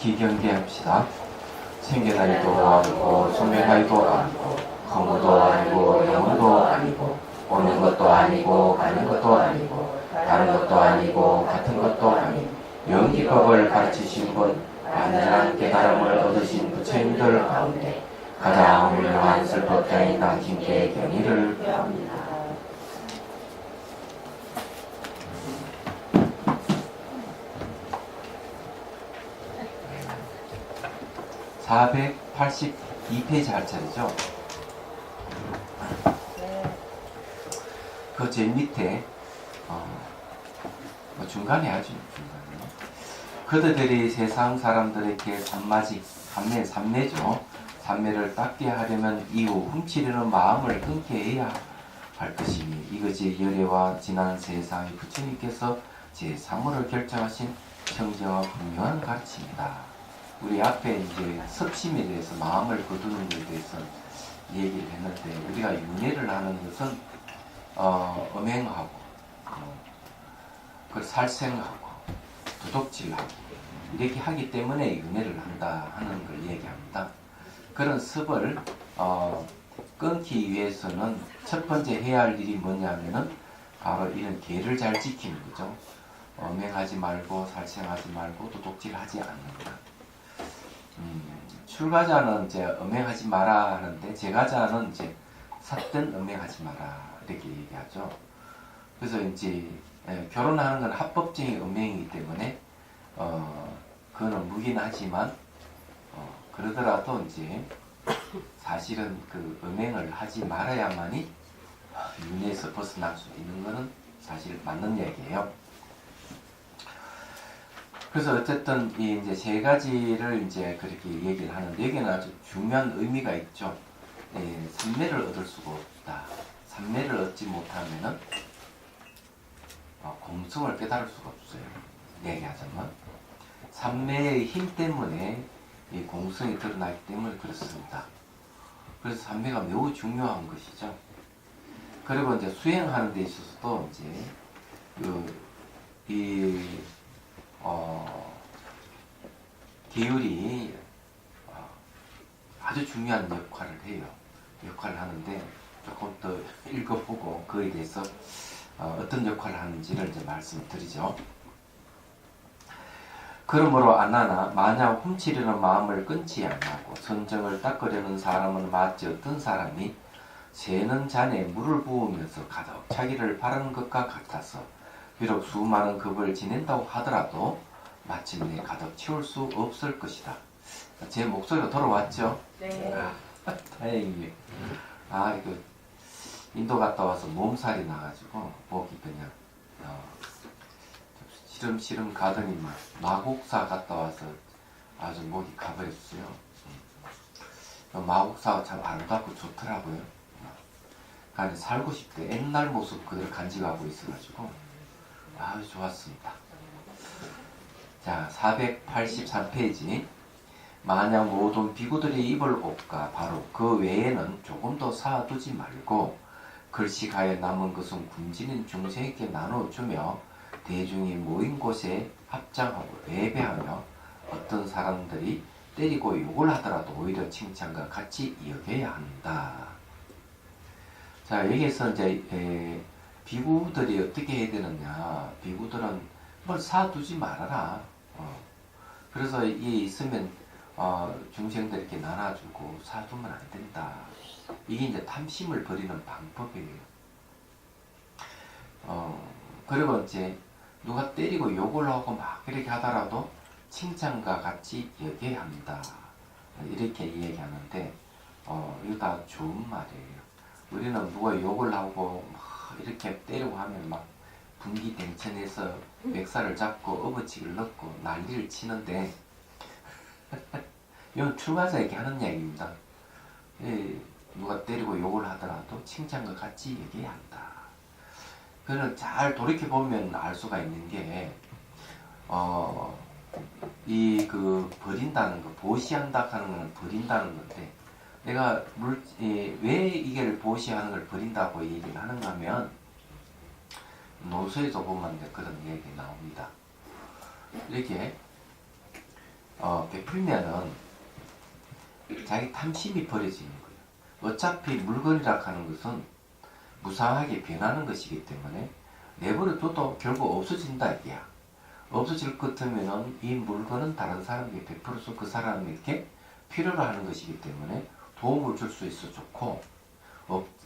기경계합시다. 생겨나기도 아니고 소멸하기도 아니고 허무도 아니고 영원도 아니고 오는 것도 아니고 가는 것도 아니고 다른 것도 아니고 같은 것도 아니고 영기법을 가르치신 분 안전한 깨달음을 얻으신 부처님들 가운데 가장 훌륭한 설법자인 당신께 경의를 표합니다. 482페이지 할 차례죠. 그 제일 밑에 중간에 하죠. 그들이 세상 사람들에게 삼매죠. 삼매를 닦게 하려면 이후 훔치려는 마음을 끊게 해야 할 것이니 이것이 열애와 지난 세상의 부처님께서 제3호를 결정하신 청정와 분명한 가르침이다. 우리 앞에 이제 섭심에 대해서 마음을 거두는 것에 대해서 얘기를 했는데 우리가 윤회를 하는 것은 음행하고 그 살생하고 도둑질하고 이렇게 하기 때문에 윤회를 한다 하는 걸 얘기합니다. 그런 습을 끊기 위해서는 첫 번째 해야 할 일이 뭐냐면은 바로 이런 계를 잘 지키는 거죠. 음행하지 말고 살생하지 말고 도둑질하지 않는다. 출가자는 이제 음행하지 마라 하는데 제가자는 이제 삿된 음행하지 마라 이렇게 얘기하죠. 그래서 이제 결혼하는 건 합법적인 음행이기 때문에 그거는 무긴 하지만 그러더라도 이제 사실은 그 음행을 하지 말아야만이 윤회에서 벗어날 수 있는 거는 사실 맞는 얘기예요. 그래서 어쨌든 이제 세 가지를 이제 그렇게 얘기를 하는데 여기는 아주 중요한 의미가 있죠. 삼매를 얻을 수가 없다. 삼매를 얻지 못하면은 공성을 깨달을 수가 없어요. 얘기하자면 삼매의 힘 때문에 이 공성이 드러나기 때문에 그렇습니다. 그래서 삼매가 매우 중요한 것이죠. 그리고 이제 수행하는 데 있어서도 이제 계율이 아주 중요한 역할을 해요. 역할을 하는데 조금 더 읽어보고 그에 대해서 어떤 역할을 하는지를 이제 말씀드리죠. 그러므로 안나나 만약 훔치려는 마음을 끊지 아니하고 선정을 닦으려는 사람은 마치 어떤 사람이 새는 잔에 물을 부으면서 가득 차기를 바라는 것과 같아서 비록 수많은 급을 지낸다고 하더라도 마침내 가득 채울 수 없을 것이다. 제 목소리가 돌아왔죠? 네. 다행이에요. 이거 인도 갔다 와서 몸살이 나가지고 목이 그냥 시름시름 가더니 마곡사 갔다 와서 아주 목이 가버렸어요. 마곡사가 참 아름답고 좋더라고요. 아니 살고 싶대. 옛날 모습 그대로 간직하고 있어가지고 아주 좋았습니다. 자, 483페이지. 만약 모든 비구들이 입을 옷과 바로 그 외에는 조금도 사두지 말고 글식하여 남은 것은 굶주린 중생에게 나눠주며 대중이 모인 곳에 합장하고 예배하며 어떤 사람들이 때리고 욕을 하더라도 오히려 칭찬과 같이 여겨야 한다. 자, 여기에서 이제 비구들이 어떻게 해야 되느냐. 비구들은 뭘 사두지 말아라. 그래서 이 있으면 중생들에게 나눠주고 사두면 안 된다. 이게 이제 탐심을 버리는 방법이에요. 그리고 이제 누가 때리고 욕을 하고 막 이렇게 하더라도 칭찬과 같이 여겨야 한다. 이렇게 얘기하는데 이거 다 좋은 말이에요. 우리는 누가 욕을 하고 막 이렇게 때리고 하면 막 분기댕천해서 멱살을 잡고 업어치기를 넣고 난리를 치는데 이건 출가자에게 하는 얘기입니다. 누가 때리고 욕을 하더라도 칭찬과 같이 얘기해야 한다. 그는 잘 돌이켜보면 알 수가 있는 게 버린다는 거, 보시한다 하는 건 버린다는 건데 내가 왜 이걸 보시하는 걸 버린다고 얘기를 하는가 하면 노서에서 보면 그런 얘기 나옵니다. 이렇게 베풀면은 자기 탐심이 버려지는 거예요. 어차피 물건이라 하는 것은 무상하게 변하는 것이기 때문에 내버려둬도 결국 없어진다 이게야. 없어질 것 같으면은 이 물건은 다른 사람에게 베풀어서 그 사람에게 필요로 하는 것이기 때문에 도움을 줄 수 있어 좋고,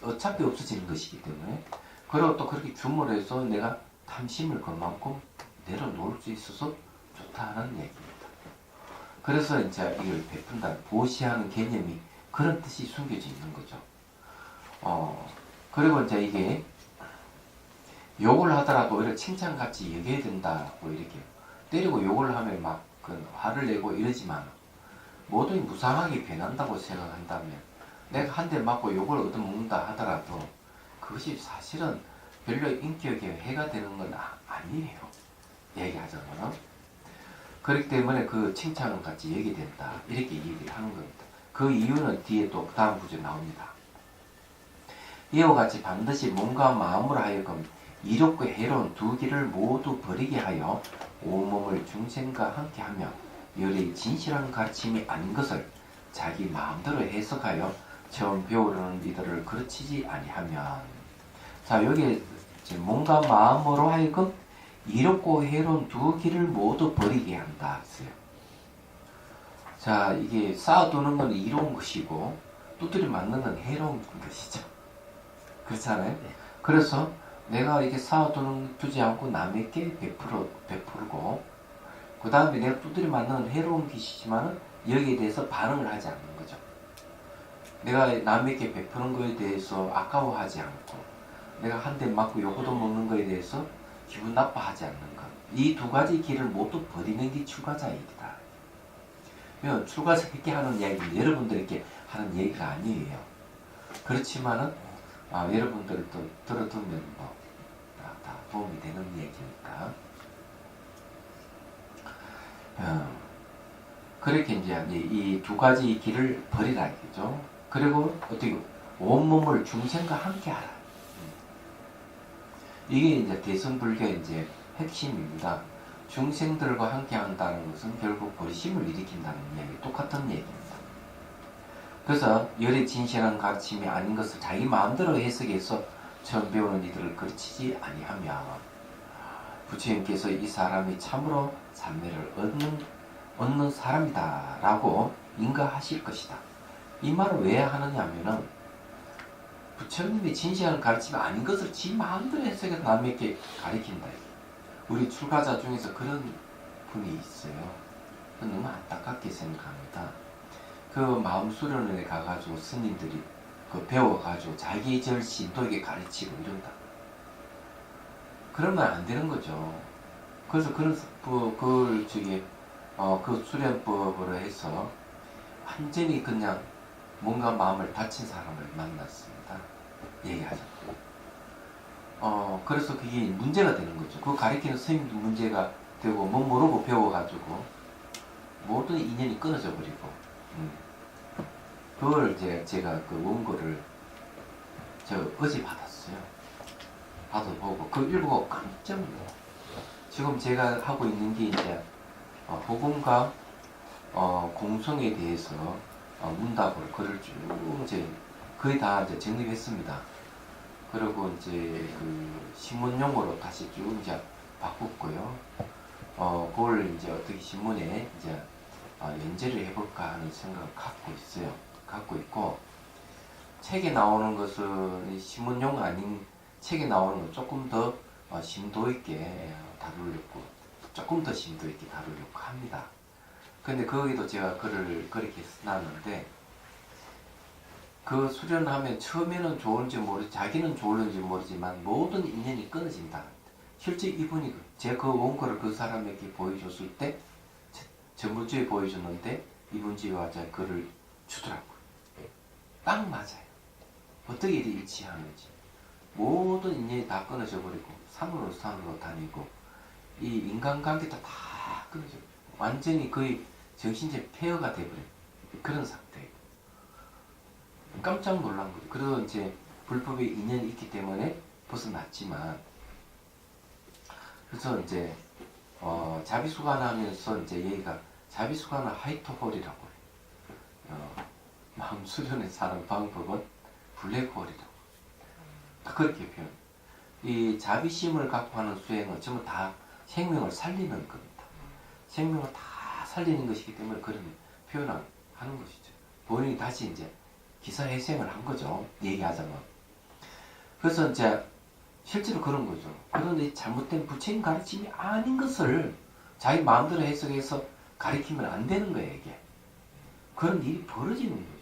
어차피 없어지는 것이기 때문에, 그리고 또 그렇게 줌으로 해서 내가 탐심을 그만큼 내려놓을 수 있어서 좋다는 얘기입니다. 그래서 이제 이걸 베푼다, 보시하는 개념이 그런 뜻이 숨겨져 있는 거죠. 그리고 이제 이게 욕을 하더라도 오히려 칭찬같이 여겨야 된다고 이렇게 때리고 욕을 하면 막 그 화를 내고 이러지만, 모든 무상하게 변한다고 생각한다면 내가 한 대 맞고 욕을 얻어먹는다 하더라도 그것이 사실은 별로 인격에 해가 되는 건 아니에요. 얘기하자면. 그렇기 때문에 그 칭찬은 같이 얘기 된다. 이렇게 얘기를 하는 겁니다. 그 이유는 뒤에 또 다음 구절에 나옵니다. 이와 같이 반드시 몸과 마음으로 하여금 이롭고 해로운 두 길을 모두 버리게 하여 온몸을 중생과 함께하며 열의 진실한 가르침이 아닌 것을 자기 마음대로 해석하여 처음 배우려는 이들을 그르치지 아니하면. 자, 여기 몸과 마음으로 하여금 이롭고 해로운 두 길을 모두 버리게 한다 했어요. 자, 이게 쌓아두는 건 이로운 것이고 두드려 맞는 건 해로운 것이죠. 그렇잖아요. 네. 그래서 내가 이렇게 두지 않고 남에게 베풀고, 그 다음에 내가 두드려 맞는 해로운 것이지만 여기에 대해서 반응을 하지 않는 거죠. 내가 남에게 베푸는 것에 대해서 아까워하지 않고, 내가 한 대 맞고 요거도 먹는 것에 대해서 기분 나빠하지 않는 것. 이 두 가지 길을 모두 버리는 게 출가자 얘기다. 출가자 이렇게 하는 얘기는 여러분들에게 하는 얘기가 아니에요. 그렇지만은 여러분들 또 들어두면 다 도움이 되는 얘기니까. 그렇게 이제 이 두 가지 길을 버리라 이거죠. 그리고 어떻게 온몸을 중생과 함께 하라. 이게 이제 대승불교의 이제 핵심입니다. 중생들과 함께 한다는 것은 결국 버리심을 일으킨다는 이야기, 똑같은 얘기입니다. 그래서 열의 진실한 가르침이 아닌 것을 자기 마음대로 해석해서 처음 배우는 이들을 그르치지 아니하며, 부처님께서 이 사람이 참으로 삼매를 얻는 사람이다 라고 인가하실 것이다. 이 말을 왜 하느냐면은 부처님이 진실한 가르침이 아닌 것을 지 마음대로 해석해서 남에게 가르친다. 우리 출가자 중에서 그런 분이 있어요. 너무 안타깝게 생각합니다. 그 마음 수련원에 가가지고 스님들이 배워가지고 자기 절 신도에게 가르치고 이런다. 그러면 안 되는 거죠. 그래서 그 수련법으로 해서 완전히 그냥 뭔가 마음을 다친 사람을 만났습니다. 얘기하자. 그래서 그게 문제가 되는 거죠. 그 가르치는 스님도 문제가 되고, 뭐 모르고 배워가지고 모든 인연이 끊어져 버리고, 그걸 이제 제가 그 원고를 어제 받았어요. 받아보고 그 읽고 깜짝 놀랐어요. 지금 제가 하고 있는 게 이제 복음과 공성에 대해서 문답을 글을 쭉 이제 거의 다 이제 정립했습니다. 그리고 이제 그 신문용어로 다시 쭉 이제 바꿨고요. 그걸 이제 어떻게 신문에 이제 연재를 해볼까 하는 생각을 갖고 있어요. 갖고 있고, 책에 나오는 것은 신문용 아닌 책에 나오는 건 조금 더 심도 있게 다루려고, 조금 더 심도 있게 다루려고 합니다. 근데 거기도 제가 글을 그렇게 써놨는데, 그 수련하면 처음에는 좋은지 자기는 좋을는지 모르지만 모든 인연이 끊어진다. 실제 이분이 제가 그 원고를 그 사람에게 보여줬을 때 전부주에 보여줬는데 이분지와 제가 글을 주더라고요. 딱 맞아요. 어떻게 이리 일치하는지. 모든 인연이 다 끊어져 버리고 산으로 다니고 이 인간관계도 다 끊어져, 완전히 거의 정신적 폐허가 돼버린 그런 상태예요. 깜짝 놀란 거죠. 그래도 이제 불법의 인연이 있기 때문에 벗어났지만, 그래서 이제 자비수관하면서 이제 얘가 자비수관은 화이트홀이라고 마음 수련에 사는 방법은 블랙홀이라고 그렇게 표현. 이 자비심을 갖고 하는 수행은 전부 다 생명을 살리는 겁니다. 생명을 다 살리는 것이기 때문에 그런 표현을 하는 것이죠. 본인이 다시 이제 기사회생을 한 거죠. 얘기하자면. 그래서 이제 실제로 그런 거죠. 그런데 잘못된 부처님 가르침이 아닌 것을 자기 마음대로 해석해서 가르치면 안 되는 거예요, 이게. 그런 일이 벌어지는 거죠.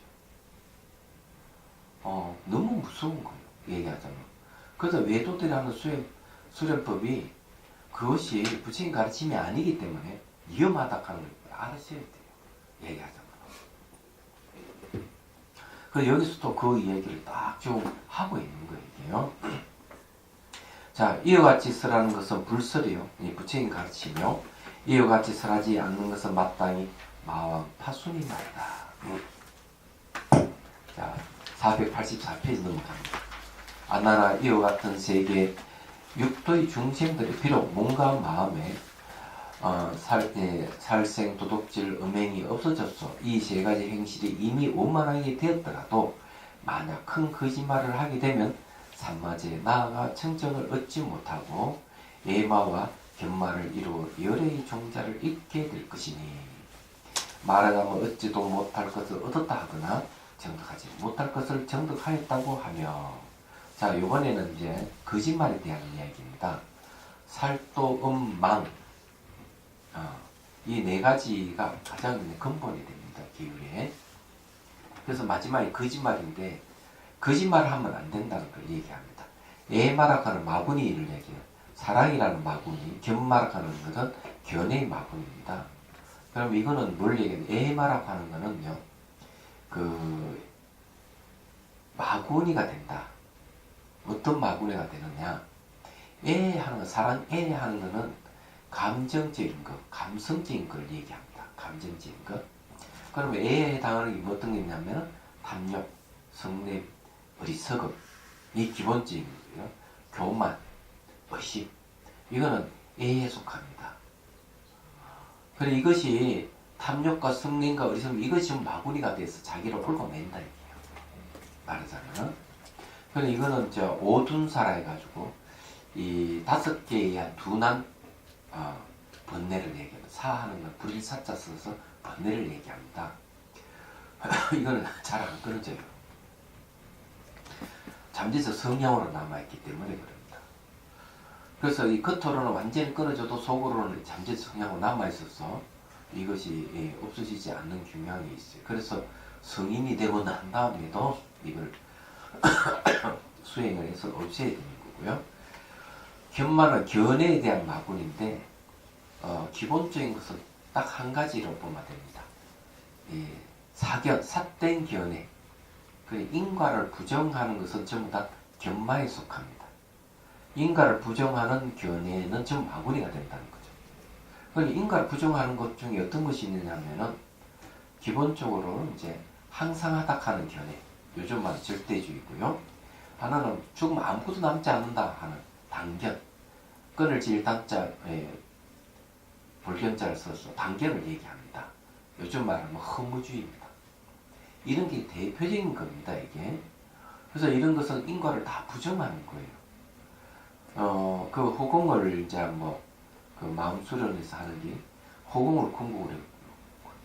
너무 무서운 거예요, 얘기하자면. 그래서 외도들이 하는 수련법이 그것이 부처님 가르침이 아니기 때문에 위험하다고 하는 걸 알으셔야 돼요, 얘기하자면. 그래서 여기서도 그 얘기를 딱 좀 하고 있는 거예요. 자, 이와 같이 설하는 것은 불설이요. 부처님 가르치며 이와 같이 설하지 않는 것은 마땅히 마왕 파순이 말이다. 자, 484페이지 넘어갑니다. 아나나 이와 같은 세계 육도의 중생들이 비록 몸과 마음에 살생, 도둑질, 음행이 없어졌어. 이 세 가지 행실이 이미 원만하게 되었더라도 만약 큰 거짓말을 하게 되면 산마제에 나아가 청정을 얻지 못하고 예마와 견마를 이루어 열애의 종자를 잊게 될 것이니 말하자면 얻지도 못할 것을 얻었다 하거나 정득하지 못할 것을 정득하였다고 하며 자, 이번에는 이제 거짓말에 대한 이야기입니다. 살도, 망 이 네 가지가 가장 근본이 됩니다. 기율에. 그래서 마지막에 거짓말인데 거짓말을 하면 안 된다는 걸 얘기합니다. 에마라카는 마구니를 얘기해요. 사랑이라는 마구니, 견마라카는 것은 견해의 마구니입니다. 그럼 이거는 뭘 얘기해요? 에마라고 하는 거는요, 마구니가 된다. 어떤 마구니가 되느냐? 하는 거, 사랑 하는 거는 감정적인 것, 감성적인 걸 얘기합니다. 감정적인 것. 그러면 해당하는 게 어떤 게 있냐면 탐욕, 성냄, 어리석음, 이 기본적인 거예요. 교만, 의심, 이거는 A에 속합니다. 그리고 이것이 탐욕과 성냄과 어리석음, 이것이 좀 마구니가 돼서 자기를 옳고 맨다 이게요. 말하자면. 그리고 이거는 오둔사라 해가지고 이 5개의 둔한 번뇌를 얘기합니다. 사하는 건 불일사자 써서 번뇌를 얘기합니다. 이거는 잘 안 끊어져요. 잠재적 성향으로 남아있기 때문에 그럽니다. 그래서 이 겉으로는 완전히 끊어져도 속으로는 잠재적 성향으로 남아있어서 이것이 없어지지 않는 경향이 있어요. 그래서 성인이 되고 난 다음에도 이걸 수행을 해서 없애야 되는 거고요. 견마는 견해에 대한 마군인데 기본적인 것은 딱 한 가지로 보면 됩니다. 삿된 견해. 인과를 부정하는 것은 전부 다 견마에 속합니다. 인과를 부정하는 견해는 전부 마구니가 된다는 거죠. 그러니까 인과를 부정하는 것 중에 어떤 것이 있느냐면은 기본적으로는 이제 항상하다 하는 견해. 요즘 말 절대주의고요. 하나는 죽으면 아무것도 남지 않는다 하는 단견. 끈을 지을 단자, 불견자를 써서 단견을 얘기합니다. 요즘 말하면 허무주의입니다. 이런 게 대표적인 겁니다, 이게. 그래서 이런 것은 인과를 다 부정하는 거예요. 그 호공을 이제 그 마음 수련에서 하는 게 호공을 궁극으로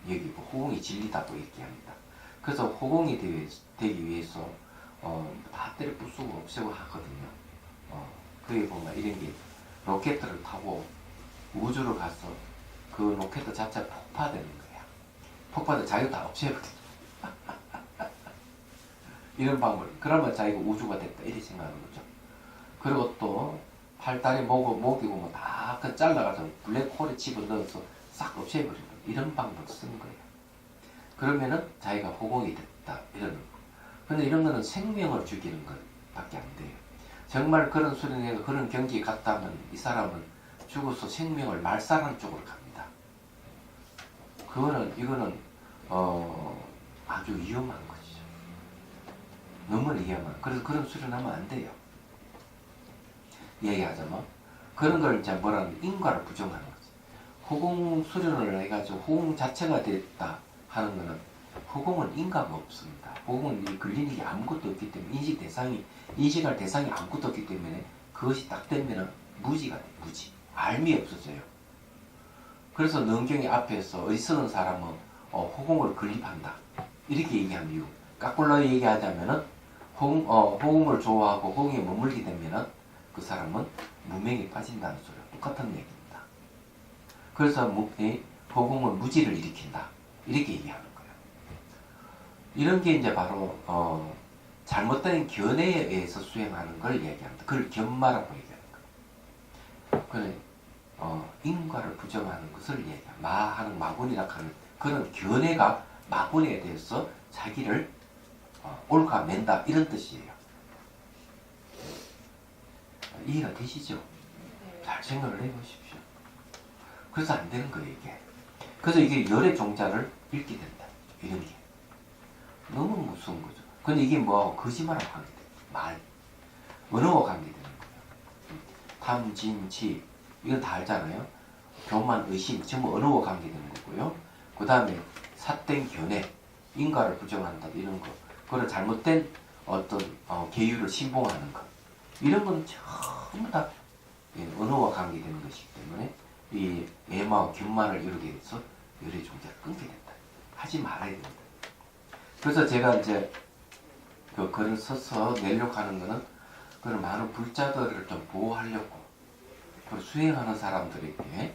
여기고 호공이 진리다고 얘기합니다. 그래서 호공이 되기 위해서 다 때려 부수고 없애고 하거든요. 그게 보면 이런 게 로켓을 타고 우주로 가서 그 로켓 자체가 폭파되는 거야. 폭파돼 자기가 다 없애버려. 이런 방법. 그러면 자기가 우주가 됐다. 이렇게 생각하는 거죠. 그리고 또 팔다리 목이고 다 잘라가서 블랙홀에 집어넣어서 싹 없애버리는 거예요. 이런 방법을 쓰는 거예요. 그러면은 자기가 호공이 됐다. 이러는 거. 근데 이런 거는 생명을 죽이는 것밖에 안 돼요. 정말 그런 수련회가 그런 경지에 갔다면 이 사람은 죽어서 생명을 말살하는 쪽으로 갑니다. 이거는 아주 위험한 것이죠. 너무 위험한. 그래서 그런 수련하면 안 돼요. 얘기하자면 그런 걸 이제 뭐라는 인과를 부정하는 거죠. 허공 수련을 해가지고 허공 자체가 됐다 하는 것은 허공은 인가가 없습니다. 허공은 이 걸리는 게 아무것도 없기 때문에 인식할 대상이 아무것도 없기 때문에 그것이 딱 되면은 무지가 돼. 무지. 알미 없어져요. 그래서 능경이 앞에서 어리석은 사람은 허공을 건립한다 이렇게 얘기한 이유. 까꿀로 얘기하자면은 허공을 좋아하고 허공에 머물게 되면은 그 사람은 무명에 빠진다는 소리와 똑같은 얘기입니다. 그래서 허공은 무지를 일으킨다 이렇게 얘기하는 거예요. 이런 게 이제 바로 잘못된 견해에 의해서 수행하는 걸 얘기합니다. 그걸 견마라고 얘기하는 거예요. 인과를 부정하는 것을 얘기합니다. 마하는 마군이라 하는 그런 견해가 마군에 대해서 자기를 옳아낸다 이런 뜻이에요. 이해가 되시죠? 잘 생각을 해보십시오. 그래서 안 되는 거예요 이게. 그래서 이게 열의 종자를 읽게 된다. 이런 게 너무 무서운 거죠. 근데 이게 뭐 거짓말하고 관계돼요. 말, 언어와 관계되는 거예요. 탐, 진, 치 이건 다 알잖아요. 교만, 의심 전부 언어와 관계되는 거고요. 그 다음에 삿된 견해, 인과를 부정한다 이런 거, 그걸 잘못된 어떤 계율을 신봉하는 것, 이런 건 전부 다 언어와 관계되는 것이기 때문에 이 애마와 견만을 이루게 해서 열의 종자를 끊게 된다. 하지 말아야 된다. 그래서 제가 이제 그 글을 써서 내려고 하는 거는 그런 많은 불자들을 좀 보호하려고, 그리고 수행하는 사람들에게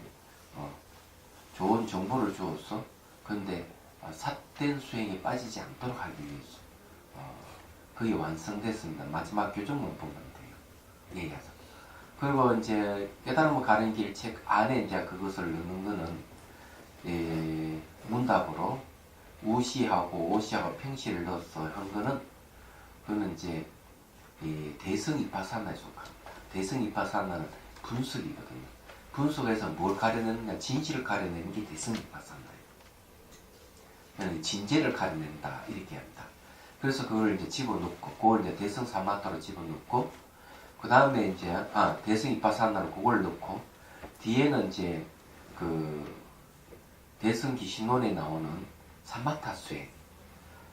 좋은 정보를 주어서 근데 삿된 수행에 빠지지 않도록 하기 위해서 그게 완성됐습니다. 마지막 교정문 보면 돼요. 얘기하자. 그리고 이제 깨달음을 가는 길 책 안에 이제 그것을 넣는 거는 문답으로 우시하고 오시하고 평시를 넣어서 한 거는 그거는 이제 대승이파사나에 속합니다. 대승이파사나는 분석이거든요. 분석에서 뭘 가려내느냐, 진실을 가려내는 게 대승이파사나예요. 진재를 가려낸다 이렇게 합니다. 그래서 그걸 이제 집어넣고, 그걸 이제 대승 사마타로 집어넣고, 그 다음에 이제 대승 이파사나를 그걸 넣고, 뒤에는 이제 그 대승 기신론에 나오는 사마타 수행,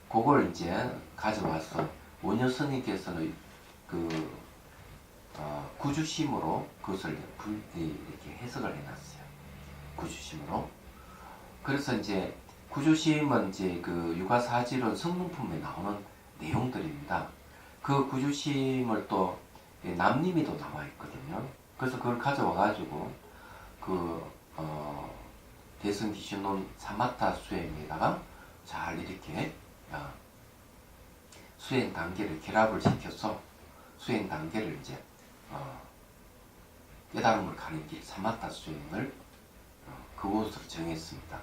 그걸 이제 가져와서 원효 스님께서는 그 구주심으로 그것을 이렇게 해석을 해놨어요. 구주심으로. 그래서 이제 구주심은 이제 그 유가사지론 성문품에 나오는 내용들입니다. 그 구주심을 또 남림이도 나와 있거든요. 그래서 그걸 가져와 가지고 그 대승기신론 사마타 수행에다가 잘 이렇게 수행 단계를 결합을 시켜서 수행 단계를 이제 깨달음을 가는 길 사마타 수행을 그곳으로 정했습니다.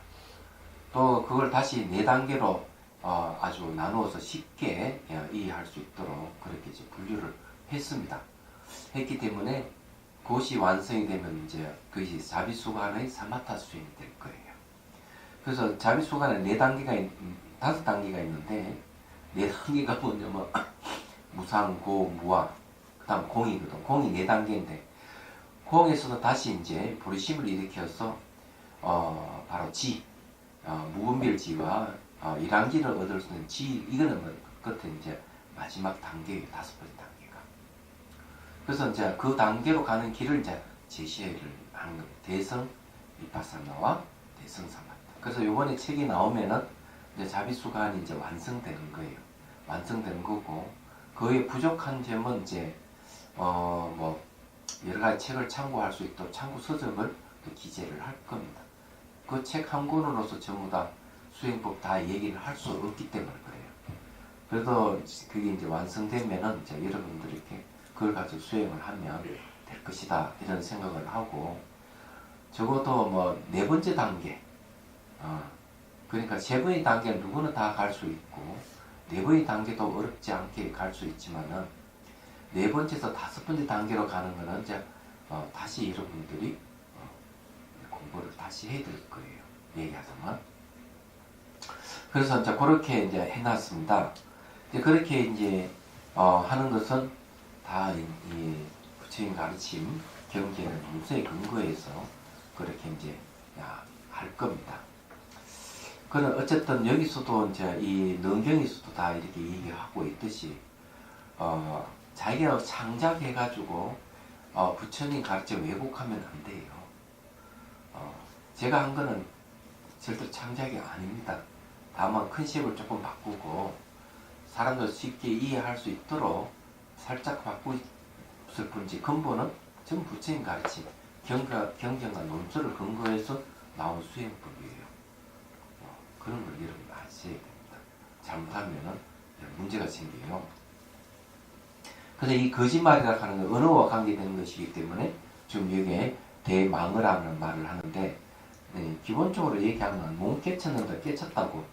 또 그걸 다시 4단계로 아주 나누어서 쉽게 이해할 수 있도록 그렇게 이제 분류를 했습니다. 했기 때문에 그것이 완성이 되면 이제 그것이 자비수관의 사마타 수행이 될 거예요. 그래서 자비수관에 4단계가 5단계가 있는데 4단계가 뭐냐면 무상, 고, 무아, 그 다음 공이거든. 공이 4단계인데 공에서도 다시 이제 보리심을 일으켜서 바로 지, 무분별지와 일항지를 얻을 수 있는 지, 이거는 끝에 이제 마지막 단계예요. 5번째 단계가. 그래서 이제 그 단계로 가는 길을 이제 제시를 하는 겁니다. 대성 위파사나와 대성 사마타. 그래서 이번에 책이 나오면은 이제 자비수관이 이제 완성되는 거예요. 완성되는 거고, 그의 부족한 점은 이제 뭐 여러 가지 책을 참고할 수 있도록 참고 서적을 기재를 할 겁니다. 그 책 한 권으로서 전부 다 수행법 다 얘기를 할 수 없기 때문에 그래요. 그래도 그게 이제 완성되면은 이제 여러분들이 이렇게 그걸 가지고 수행을 하면 될 것이다 이런 생각을 하고, 적어도 뭐 4번째 단계, 그러니까 3번의 단계는 누구나 다 갈 수 있고 4번의 단계도 어렵지 않게 갈 수 있지만은 4번째에서 5번째 단계로 가는 거는 이제 다시 여러분들이 공부를 다시 해야 될 거예요. 얘기하자면. 그래서 이제 그렇게 이제 해놨습니다. 이제 그렇게 이제 하는 것은 다 이 부처님 가르침 경계는 문서에 근거해서 그렇게 이제 할 겁니다. 그는 어쨌든 여기서도 이제 이 능경에서도 다 이렇게 얘기하고 있듯이 자기가 창작해가지고 부처님 가르쳐 왜곡하면 안 돼요. 제가 한 거는 절대 창작이 아닙니다. 다만 컨셉을 조금 바꾸고 사람들 쉽게 이해할 수 있도록 살짝 바꾸었을 뿐이지 근본은 전부 부처님 가르침 경전과 논설을 근거해서 나온 수행법이에요. 그런 걸 여러분 아셔야 됩니다. 잘못하면 문제가 생겨요. 그래서 이 거짓말이라고 하는 건 언어와 관계되는 것이기 때문에 지금 여기에 대망어라는 말을 하는데 기본적으로 얘기하면 몸 깨쳤는데 깨쳤다고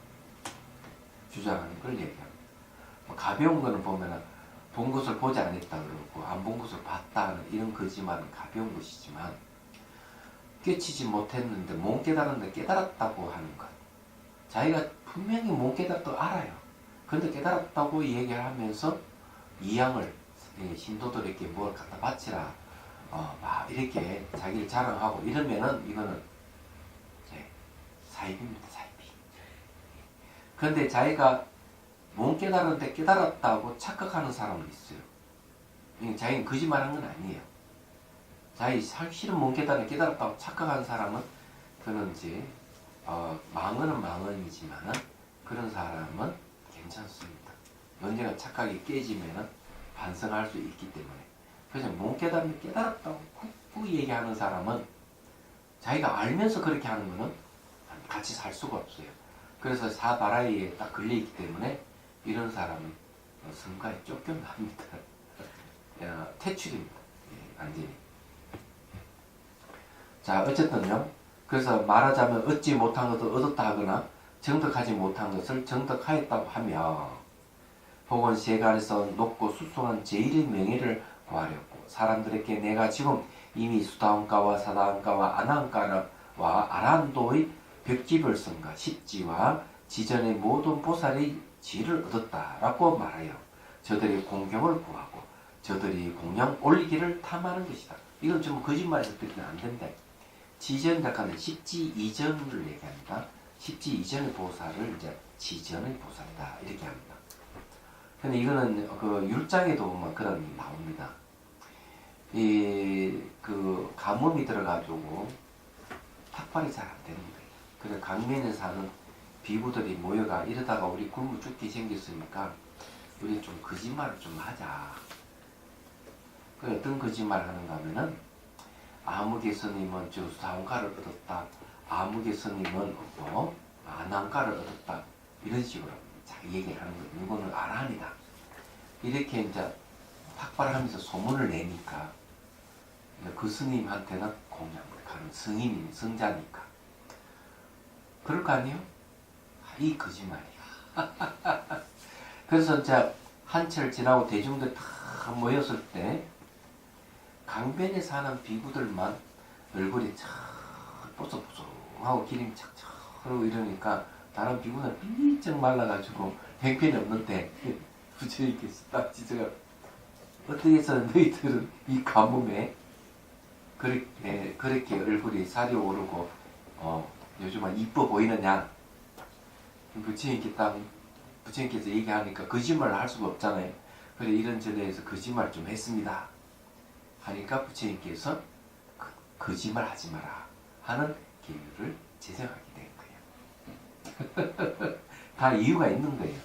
주장하는 걸 얘기합니다. 가벼운 거는 보면은 본 것을 보지 않았다 그러고 안 본 것을 봤다 이런 거짓말은 가벼운 것이지만 깨치지 못했는데 못 깨달았는데 깨달았다고 하는 것. 자기가 분명히 못 깨달았다고 알아요. 그런데 깨달았다고 얘기를 하면서 이양을 신도들에게 뭘 갖다 바치라 막 이렇게 자기를 자랑하고 이러면은 이거는 사입입니다. 사입이. 그런데 자기가 못 깨달았는데 깨달았다고 착각하는 사람은 있어요. 자기는 거짓말한 건 아니에요. 자기 실은 못 깨달았다고 착각하는 사람은 그는 이제 망언은 망언이지만은 그런 사람은 괜찮습니다. 언제나 착각이 깨지면은 반성할 수 있기 때문에. 그래서 못 깨달으면 깨달았다고 꾹꾹 얘기하는 사람은 자기가 알면서 그렇게 하는 거는 같이 살 수가 없어요. 그래서 사바라이에 딱 걸려있기 때문에 이런 사람은 성가에 쫓겨납니다. 퇴출입니다. 완전히. 자, 어쨌든요. 그래서 말하자면 얻지 못한 것을 얻었다 하거나 정득하지 못한 것을 정득하였다고 하며 혹은 세간에서 높고 수수한 제1의 명예를 구하려고 사람들에게 내가 지금 이미 수다원가와 사다원가와 아나원가와 아란도의 벽집을 쓴가 십지와 지전의 모든 보살의 지를 얻었다라고 말하여 저들이 공경을 구하고 저들이 공양 올리기를 탐하는 것이다. 이건 좀 거짓말해서 듣기는 안 된대. 지전작가는 십지 이전을 얘기합니다. 십지 이전의 보살을 이제 지전의 보살이다 이렇게 합니다. 근데 이거는 그 율장에도 보면 그런 나옵니다. 그 가뭄이 들어가지고 탁발이 잘 안 되는 거예요. 그래서 강면에 사는 비구들이 모여가 이러다가 우리 굶어 죽기 생겼으니까 우리 좀 거짓말을 좀 하자. 그 어떤 거짓말 하는가 하면은 아무개 스님은 저 사원가를 얻었다. 아무개 스님은 안왕가를 얻었다. 이런 식으로 자기 얘기를 하는 거예요. 이거는 아란이다. 이렇게 이제 탁발하면서 소문을 내니까 그 스님한테는 공양을 가는 스님이 성자니까 그럴 거 아니에요? 이 거짓말이야. 그래서 이제 한철 지나고 대중들 다 모였을 때 강변에 사는 비구들만 얼굴이 착 뽀송뽀송하고 기름이 착착 흐르고 이러니까 다른 비구는 삐쩍 말라가지고 형편이 없는데 부처님께서 딱 지저가 어떻게 해서 너희들은 이 가뭄에 그렇게 얼굴이 살이 오르고 요즘은 이뻐 보이느냐. 부처님께서 얘기하니까 거짓말을 할 수가 없잖아요. 그래 이런 전에서 거짓말 좀 했습니다. 하니까 부처님께서 거짓말 하지 마라 하는 계율을 제정하게 된 거예요. 다 이유가 있는 거예요.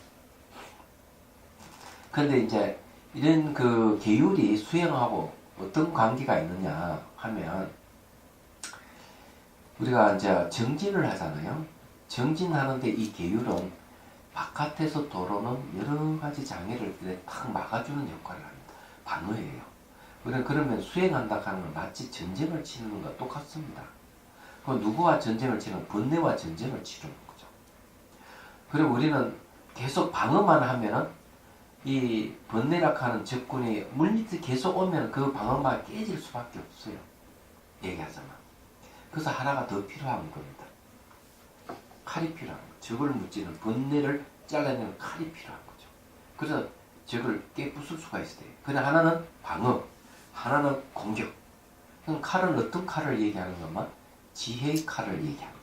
그런데 이제 이런 그 계율이 수행하고 어떤 관계가 있느냐 하면 우리가 이제 정진을 하잖아요. 정진하는데 이 계율은 바깥에서 들어오는 여러 가지 장애를 탁 막아주는 역할을 합니다. 방어예요. 그러면 수행한다 하는 건 마치 전쟁을 치는 것과 똑같습니다. 그 누구와 전쟁을 치는 번뇌와 전쟁을 치르는 거죠. 그리고 우리는 계속 방어만 하면은 이 번뇌라 하는 적군이 물밑에 계속 오면 그 방어막 깨질 수밖에 없어요. 얘기하자면. 그래서 하나가 더 필요한 겁니다. 칼이 필요한 거죠. 적을 무찌는 번뇌를 잘라내는 칼이 필요한 거죠. 그래서 적을 깨부술 수가 있어요. 그런데 하나는 방어, 하나는 공격. 그럼 칼은 어떤 칼을 얘기하는 것만? 지혜의 칼을 얘기합니다.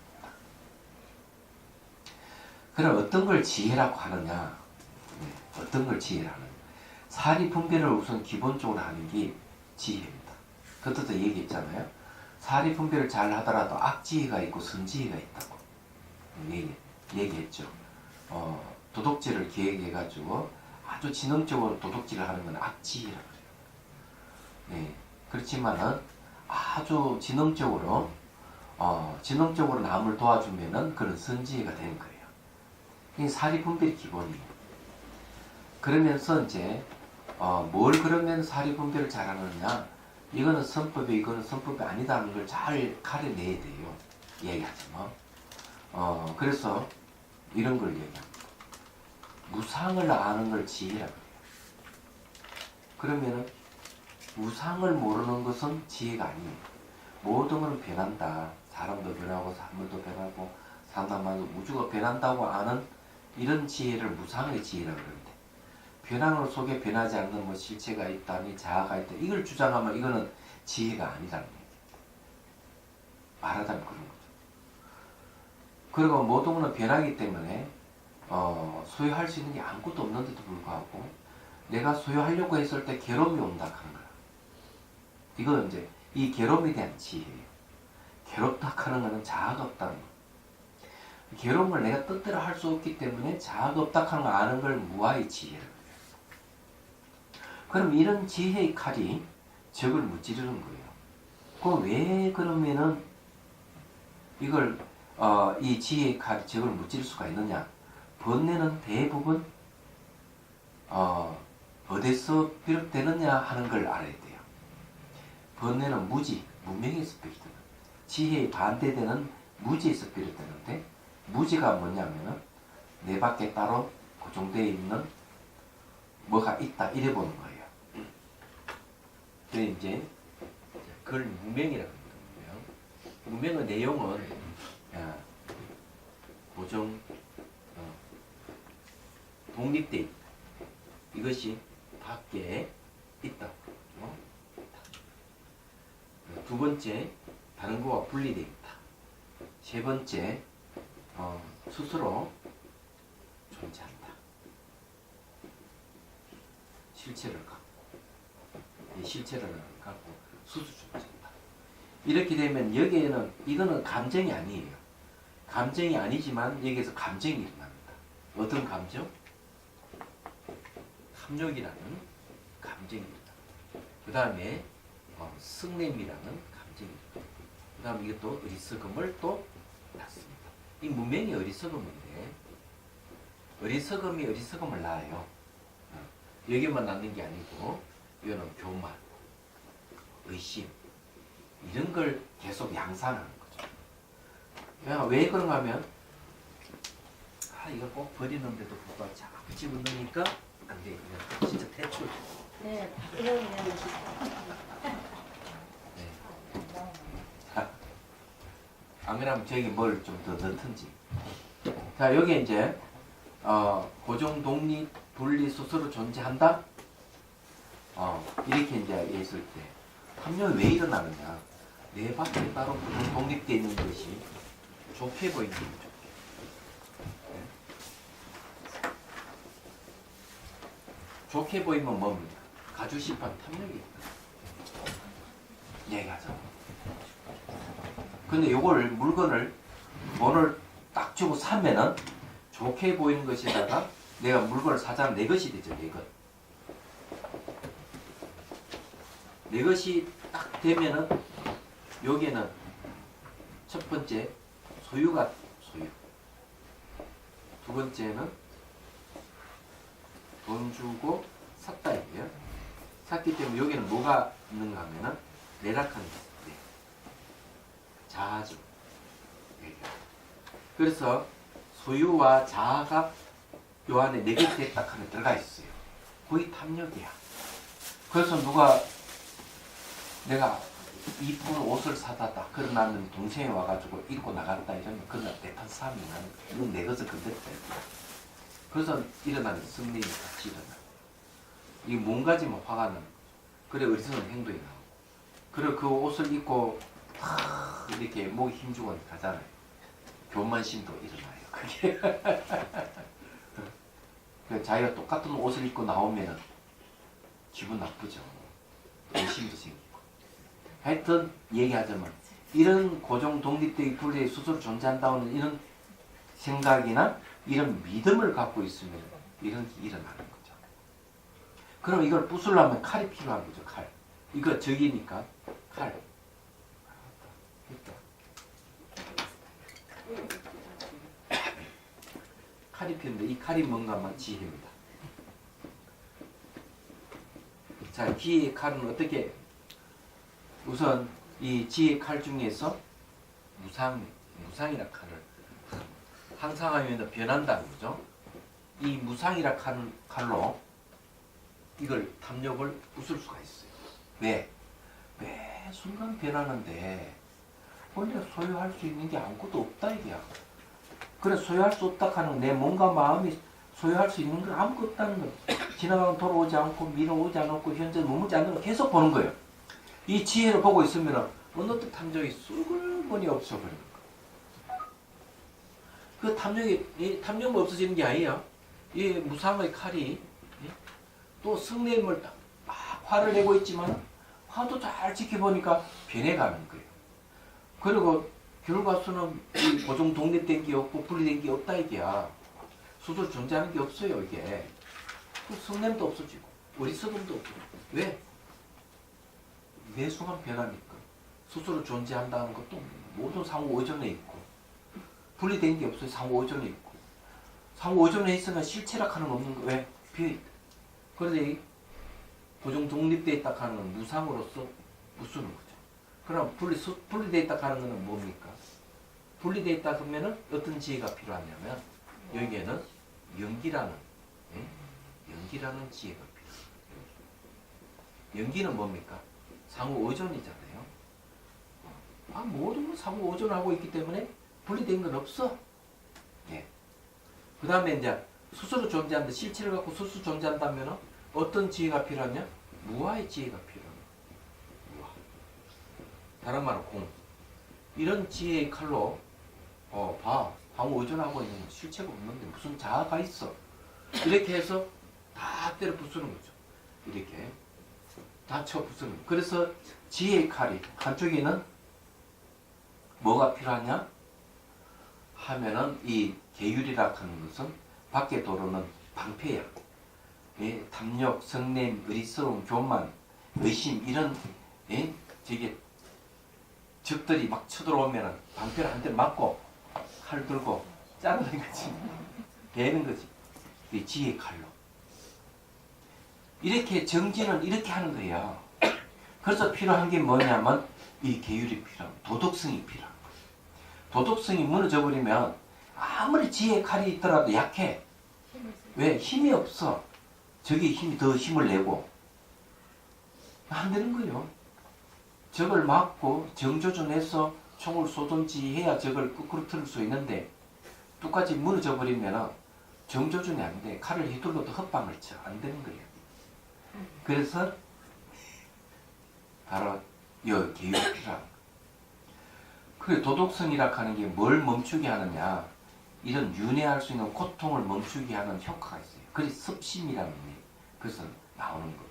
그럼 어떤 걸 지혜라고 하느냐? 어떤 걸 지혜라는? 사리 분별을 우선 기본적으로 하는 게 지혜입니다. 그때도 얘기했잖아요. 사리 분별을 잘 하더라도 악지혜가 있고 선지혜가 있다고 얘기했죠. 도둑질을 기획해가지고 아주 지능적으로 도둑질을 하는 건 악지혜라고 그래요. 네. 그렇지만은 아주 지능적으로 남을 도와주면은 그런 선지혜가 되는 거예요. 이 사리 분별이 기본이에요. 그러면서 이제 뭘 그러면 사리 분별을 잘하느냐? 이거는 선법이 이거는 선법이 아니다는 걸 잘 가려내야 돼요. 얘기하지만 그래서 이런 걸 얘기합니다. 무상을 아는 걸 지혜라고 해요. 그러면은 무상을 모르는 것은 지혜가 아니에요. 모든 건 변한다. 사람도 변하고 사물도 변하고 사람마다 우주가 변한다고 아는 이런 지혜를 무상의 지혜라고 그러는데, 변화는 속에 변하지 않는 뭐 실체가 있다니 자아가 있다, 이걸 주장하면 이거는 지혜가 아니라는 얘기예요. 말하자면 그런 거죠. 그리고 모든 것은 변하기 때문에 소유할 수 있는 게 아무것도 없는데도 불구하고 내가 소유하려고 했을 때 괴로움이 온다 하는 거야. 이건 이제 이 괴로움에 대한 지혜예요. 괴롭다 하는 것은 자아가 없다는 거. 괴로움을 내가 뜻대로 할 수 없기 때문에 자아가 없다 하는 거 아는 걸 무아의 지혜라고 해요. 그럼 이런 지혜의 칼이 적을 무찌르는 거예요. 그럼 왜 그러면은 이걸 이 지혜의 칼이 적을 무찌를 수가 있느냐? 번뇌는 대부분 어디서 비롯되느냐 하는 걸 알아야 돼요. 번뇌는 무지, 문명에서 비롯되는, 지혜의 반대되는 무지에서 비롯되는데, 무지가 뭐냐면은 내 밖에 따로 고정되어 있는 뭐가 있다 이래 보는 거예요. 그래 이제 그걸 문명이라고 합니다. 문명의 내용은 고정, 독립돼 있다. 이것이 밖에 있다. 두 번째, 다른 것과 분리되어 있다. 세 번째, 스스로 존재한다. 실체를 갖고, 이 실체를 갖고 스스로 존재한다. 이렇게 되면 여기에는 이거는 감정이 아니에요. 감정이 아니지만 여기에서 감정이 일어납니다. 어떤 감정? 탐욕이라는 감정이 일어납니다. 그 다음에 승냄이라는 감정이 일어납니다. 그 다음에 이것도 어리석음을 또 낳습니다. 이 문명이 어리석음인데, 어리석음이 어리석음을 낳아요. 여기만 낳는 게 아니고 이거는 교만, 의심, 이런 걸 계속 양산하는 거죠. 왜 그런가 하면 이거 꼭 버리는데도 불구하고 자꾸 집어넣으니까 안 돼. 그냥 진짜 대출. 네, 이러면 네. 안 그러면 저기 뭘 좀 더 넣든지. 자, 여기 이제 고정, 독립, 분리, 스스로 존재한다. 이렇게 이제 했을 때 탐욕이 왜 일어나느냐? 내 밖에 따로 고정, 독립되어 있는 것이 좋게 보이는 거죠. 좋게 보이면 뭡니까? 가주시판 탐욕이 있다. 얘기하죠. 근데 요걸 물건을 돈을 딱 주고 사면은 좋게 보이는 것에다가 내가 물건을 사자면 내 것이 되죠. 내 것. 내 것이 딱 되면은 여기에는 첫 번째 소유가 소유. 두 번째는 돈 주고 샀다 이게요. 샀기 때문에 여기는 뭐가 있는가 하면은 내락하는 게 있어요. 자아죠. 그래서 소유와 자아가 요 안에 네 개 딱 하나 들어가 있어요. 거의 탐욕이야. 그래서 누가 내가 이쁜 옷을 사다 딱 그러나면 동생이 와가지고 입고 나갔다 이러면 그날 대판 싸움이 나는 거야. 이건 내 것을 건드렸다. 그래서 일어나는 승리이 같이 일어나. 이게 뭔가지만 화가 나는 거죠. 그래 어리석은 행동이 나오고. 그리고 그 옷을 입고 이렇게 목에 힘주고 가잖아요. 교만심도 일어나요. 그게 자기가 똑같은 옷을 입고 나오면 기분 나쁘죠. 의심도 생기고. 하여튼 얘기하자면 이런 고정 독립되게 분리의 스스로 존재한다는 이런 생각이나 이런 믿음을 갖고 있으면 이런 게 일어나는 거죠. 그럼 이걸 부수려면 칼이 필요한 거죠. 칼. 이거 적이니까 칼. 칼이 필요한데 이 칼이 뭔가만 지혜입니다. 자, 지혜의 칼은 어떻게? 우선 이 지혜의 칼 중에서 무상이라 칼을 항상 하면 변한다는 거죠. 이 무상이라 칼로 이걸 탐욕을 부술 수가 있어요. 왜? 매 순간 변하는데 원래 소유할 수 있는 게 아무것도 없다 이게야. 그래 소유할 수 없다 하는 내 몸과 마음이 소유할 수 있는 건 아무것도 없다는 거예요. 지나가면 돌아오지 않고 미래는 오지 않고 현재 머무지 않는 걸 계속 보는 거예요. 이 지혜를 보고 있으면 어느 때 탐욕이 쑥을머니 없어버리는 거예요. 그 탐욕이 없어지는 게 아니에요. 이 무상의 칼이 또 성냄을 막 화를 내고 있지만 화도 잘 지켜보니까 변해가는 거예요. 그리고 결과수는 고정 독립된 게 없고 분리된 게 없다 이게야. 스스로 존재하는 게 없어요 이게. 성냄도 없어지고 어리석음도 없고. 왜? 매 순간 변하니까. 스스로 존재한다는 것도 모든 상호 의존에 있고 분리된 게 없어요. 상호 의존에 있고. 상호 의존에 있으면 실체라 하는 거 없는 거. 왜? 비어있다. 그런데 이 고정 독립되어 있다 하는 건 무상으로서 부수는 거죠. 그럼 분리되어 있다 하는 것은 뭡니까? 분리되어 있다 하면 어떤 지혜가 필요하냐면 여기에는 연기라는 지혜가 필요해요. 연기는 뭡니까? 상호 의존이잖아요. 모든 건 상호 의존하고 있기 때문에 분리된 건 없어. 예. 그 다음에 이제 스스로 존재한다. 실체를 갖고 스스로 존재한다면 어떤 지혜가 필요하냐? 무아의 지혜가 필요해요. 무아. 다른 말은 공. 이런 지혜의 칼로 상호 의존하고 있는 실체가 없는데 무슨 자아가 있어. 이렇게 해서 다 때려 부수는 거죠. 이렇게 다 쳐 부수는 거죠. 그래서 지혜의 칼이 한쪽에는 뭐가 필요하냐 하면은 이 계율이라 하는 것은 밖에 도로는 방패야. 탐욕, 성냄, 어리석음, 교만, 의심 이런 저게 적들이 막 쳐들어오면은 방패를 한 대 맞고 칼 들고 자르는 거지. 베는 거지. 이 지혜의 칼로. 이렇게 정진은 이렇게 하는 거예요. 그래서 필요한 게 뭐냐면 이 계율이 필요합니다. 도덕성이 필요한 거예요. 도덕성이 무너져 버리면 아무리 지혜의 칼이 있더라도 약해. 왜? 힘이 없어. 저기 힘이 더 힘을 내고 안 되는 거예요. 적을 막고 정조준해서 총을 쏘든지 해야 적을 거꾸로 틀을 수 있는데 똑같이 무너져 버리면 정조준이 안 돼. 칼을 휘둘러도 헛방을 쳐. 안 되는 거예요. 그래서 바로 이 계율이 필요한 거예요. 그리고 도덕성이라 하는 게 뭘 멈추게 하느냐. 이런 윤회할 수 있는 고통을 멈추게 하는 효과가 있어요. 그래서 습심이라는 것은 나오는 겁니다.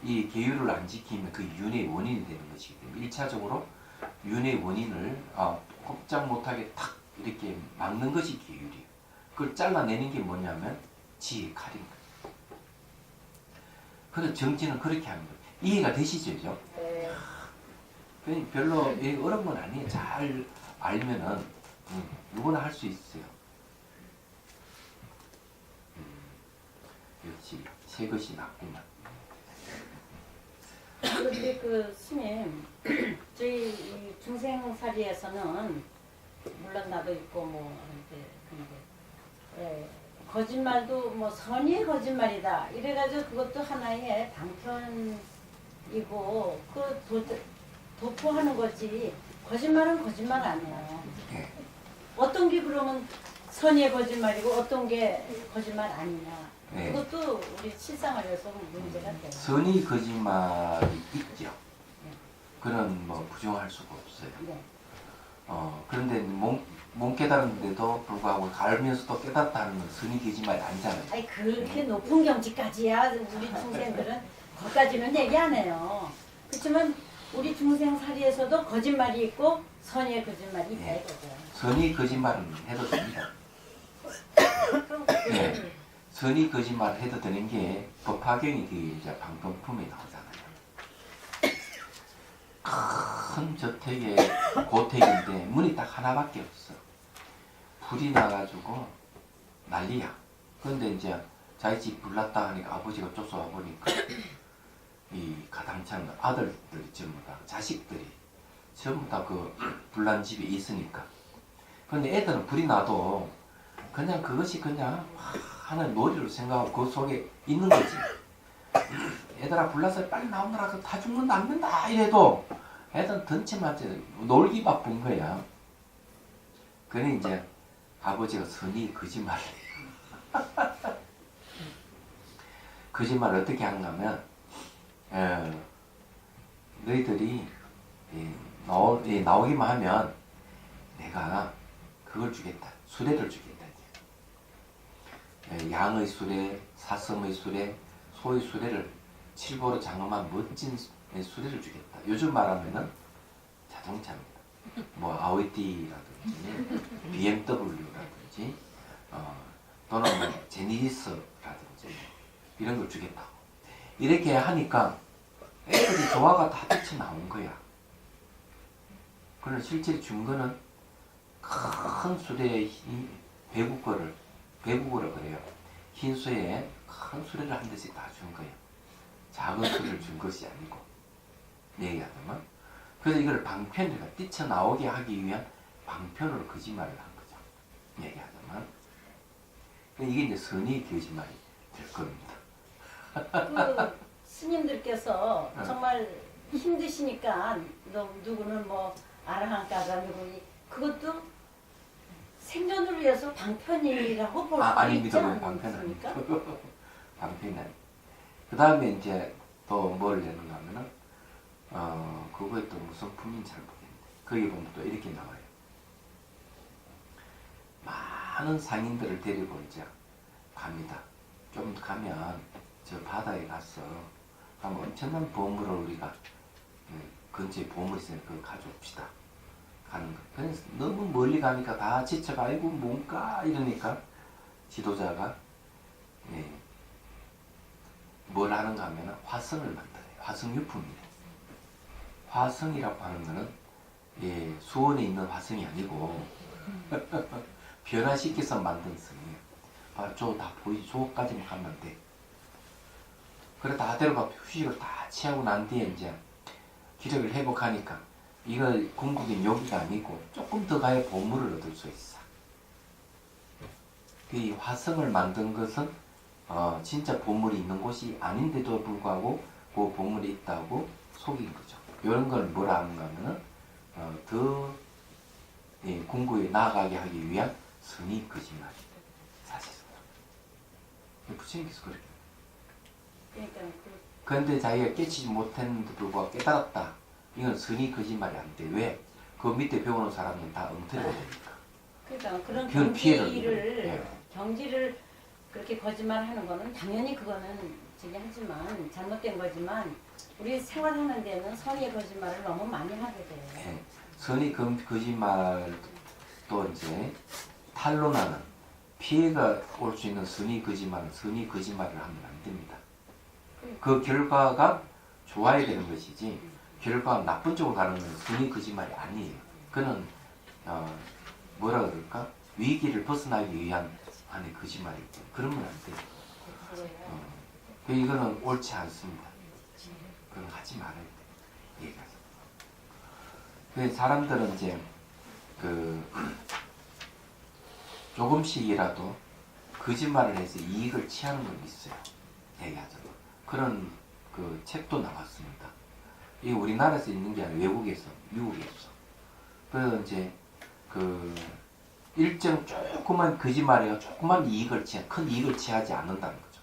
이 계율을 안 지키면 그 윤회의 원인이 되는 것이기 때문에 1차적으로 윤회의 원인을 꼼짝 못하게 탁 이렇게 막는 것이 계율이에요. 그걸 잘라내는 게 뭐냐면 지혜의 칼인 거예요. 그래서 정치는 그렇게 하는 거예요. 이해가 되시죠? 네. 별로 어려운 건 아니에요. 잘 알면은 누구나 할 수 있어요. 역시 새 것이 낫구만. 그런데 그 스님, 저희 중생살이에서는 물론 나도 있고 뭐 근데 거짓말도 뭐 선의의 거짓말이다 이래가지고 그것도 하나의 방편이고 그 도포하는 거지 거짓말은 거짓말 아니에요. 어떤 게 그러면 선의의 거짓말이고 어떤 게 거짓말 아니냐. 그것도 우리 실생활에서 문제가 돼요. 선의 거짓말이 있죠. 그런 뭐 부정할 수가 없어요. 네. 그런데 몸 깨달았는데도 불구하고 알면서도 깨닫다는 건 선의 거짓말이 아니잖아요. 아니 그렇게 높은 경지까지야 우리 중생들은 거기까지는 얘기 안 해요. 그렇지만 우리 중생살이에서도 거짓말이 있고 선의의 거짓말이 있다 이거죠. 선의 거짓말은 해도 됩니다. 네. 선의 거짓말을 해도 되는 게 법화경이 이제 방법품에 나오잖아요. 큰 저택에 고택인데 문이 딱 하나밖에 없어. 불이 나가지고 난리야. 그런데 이제 자기 집 불났다 하니까 아버지가 쫓아와 보니까 이 가당창 아들들이 전부 다 자식들이 전부 다 그 불난 집에 있으니까. 그런데 애들은 불이 나도 그냥 그것이 그냥 하는 놀이로 생각하고 그 속에 있는 거지. 애들아 불나서 빨리 나오느라 다 죽는다 안 된다 이래도 애들은 던치 맞지 놀기 바쁜 거야. 그러니 이제 아버지가 선의 거짓말을 해요. 거짓말을 어떻게 하는가 하면 너희들이 나오기만 하면 내가 그걸 주겠다. 수레를 주겠다. 양의 수레, 사슴의 수레, 소의 수레를 칠보로 장엄한 멋진 수레를 주겠다. 요즘 말하면은 자동차입니다. 뭐 아우디라든지 BMW라든지 또는 뭐 제니리스라든지 이런 걸 주겠다. 이렇게 하니까 애들이 조화가 다 뛰쳐나온 거야. 그러나 실제로 준 거는 큰 수레에 배구거를 그래요. 흰 수레에 큰 수레를 한 대씩 다 준 거예요. 작은 수레를 준 것이 아니고 얘기하자면 그래서 이걸 방편으로 뛰쳐나오게 하기 위한 방편으로 거짓말을 한 거죠. 얘기하자면 이게 이제 선의 거짓말이 될 겁니다. 그 스님들께서 정말 힘드시니까 누구는 뭐 아라한가가 누구 그것도 생존을 위해서 방편이라고 볼 수 있지 않습니까? 방편이 아니. 그 다음에 이제 또 뭘 내는가 하면은 그거에 또 무슨 품인지 잘 모르겠는데 거기 보면 또 이렇게 나와요. 많은 상인들을 데리고 이제 갑니다. 좀 가면 저 바다에 가서 한번 엄청난 보물을 우리가 근처에 보물이 있으니까 그걸 가져옵시다. 가는 거. 그래서 너무 멀리 가니까 다 지쳐가 아이고 뭔가 이러니까 지도자가 뭘 하는가 하면 화성을 만들어요. 화성유품이에요. 화성이라고 하는 거는 수원에 있는 화성이 아니고 변화시켜서 만든 성이에요. 바로 저다 보이지? 저까지만 가면 돼. 그래 다 데려가 휴식을 다 취하고 난 뒤에 이제 기력을 회복하니까 이거 궁극인 여기가 아니고 조금 더 가야 보물을 얻을 수 있어. 이 화성을 만든 것은 진짜 보물이 있는 곳이 아닌데도 불구하고 그 보물이 있다고 속인 거죠. 이런 걸 뭐라 하는가 하면은 더 궁극에 나아가게 하기 위한 선의 거짓말이 사실상. 부처님께서 그렇게. 그런데 자기가 깨치지 못했는데도 불구하고 깨달았다. 이건 선의 거짓말이 안 돼. 왜? 그 밑에 배우는 사람은 다 엉터리가 되니까. 그러니까 그런 경지를 경지를 그렇게 거짓말하는 거는 당연히 그거는 저기 하지만 잘못된 거지만 우리 생활하는 데는 선의의 거짓말을 너무 많이 하게 돼요. 네. 선의 거짓말도 이제 탄로나는 피해가 올 수 있는 선의 거짓말은 선의 거짓말을 하면 안 됩니다. 그 결과가 좋아야 되는 것이지 결과가 나쁜 쪽으로 가는 건 선의 거짓말이 아니에요. 그는 뭐라 그럴까? 위기를 벗어나기 위한 안에 거짓말이고 그러면 안 돼요. 이거는 옳지 않습니다. 그건 하지 말아야 돼. 얘기하자. 그 사람들은 이제 조금씩이라도 거짓말을 해서 이익을 취하는 건 있어요. 얘기하자면 그런 그 책도 나왔습니다. 이 우리나라에서 있는 게 아니라 외국에서 미국에서. 그래서 이제 일정 조그만 거짓말이가 조그만 이익을 큰 이익을 취하지 않는다는 거죠.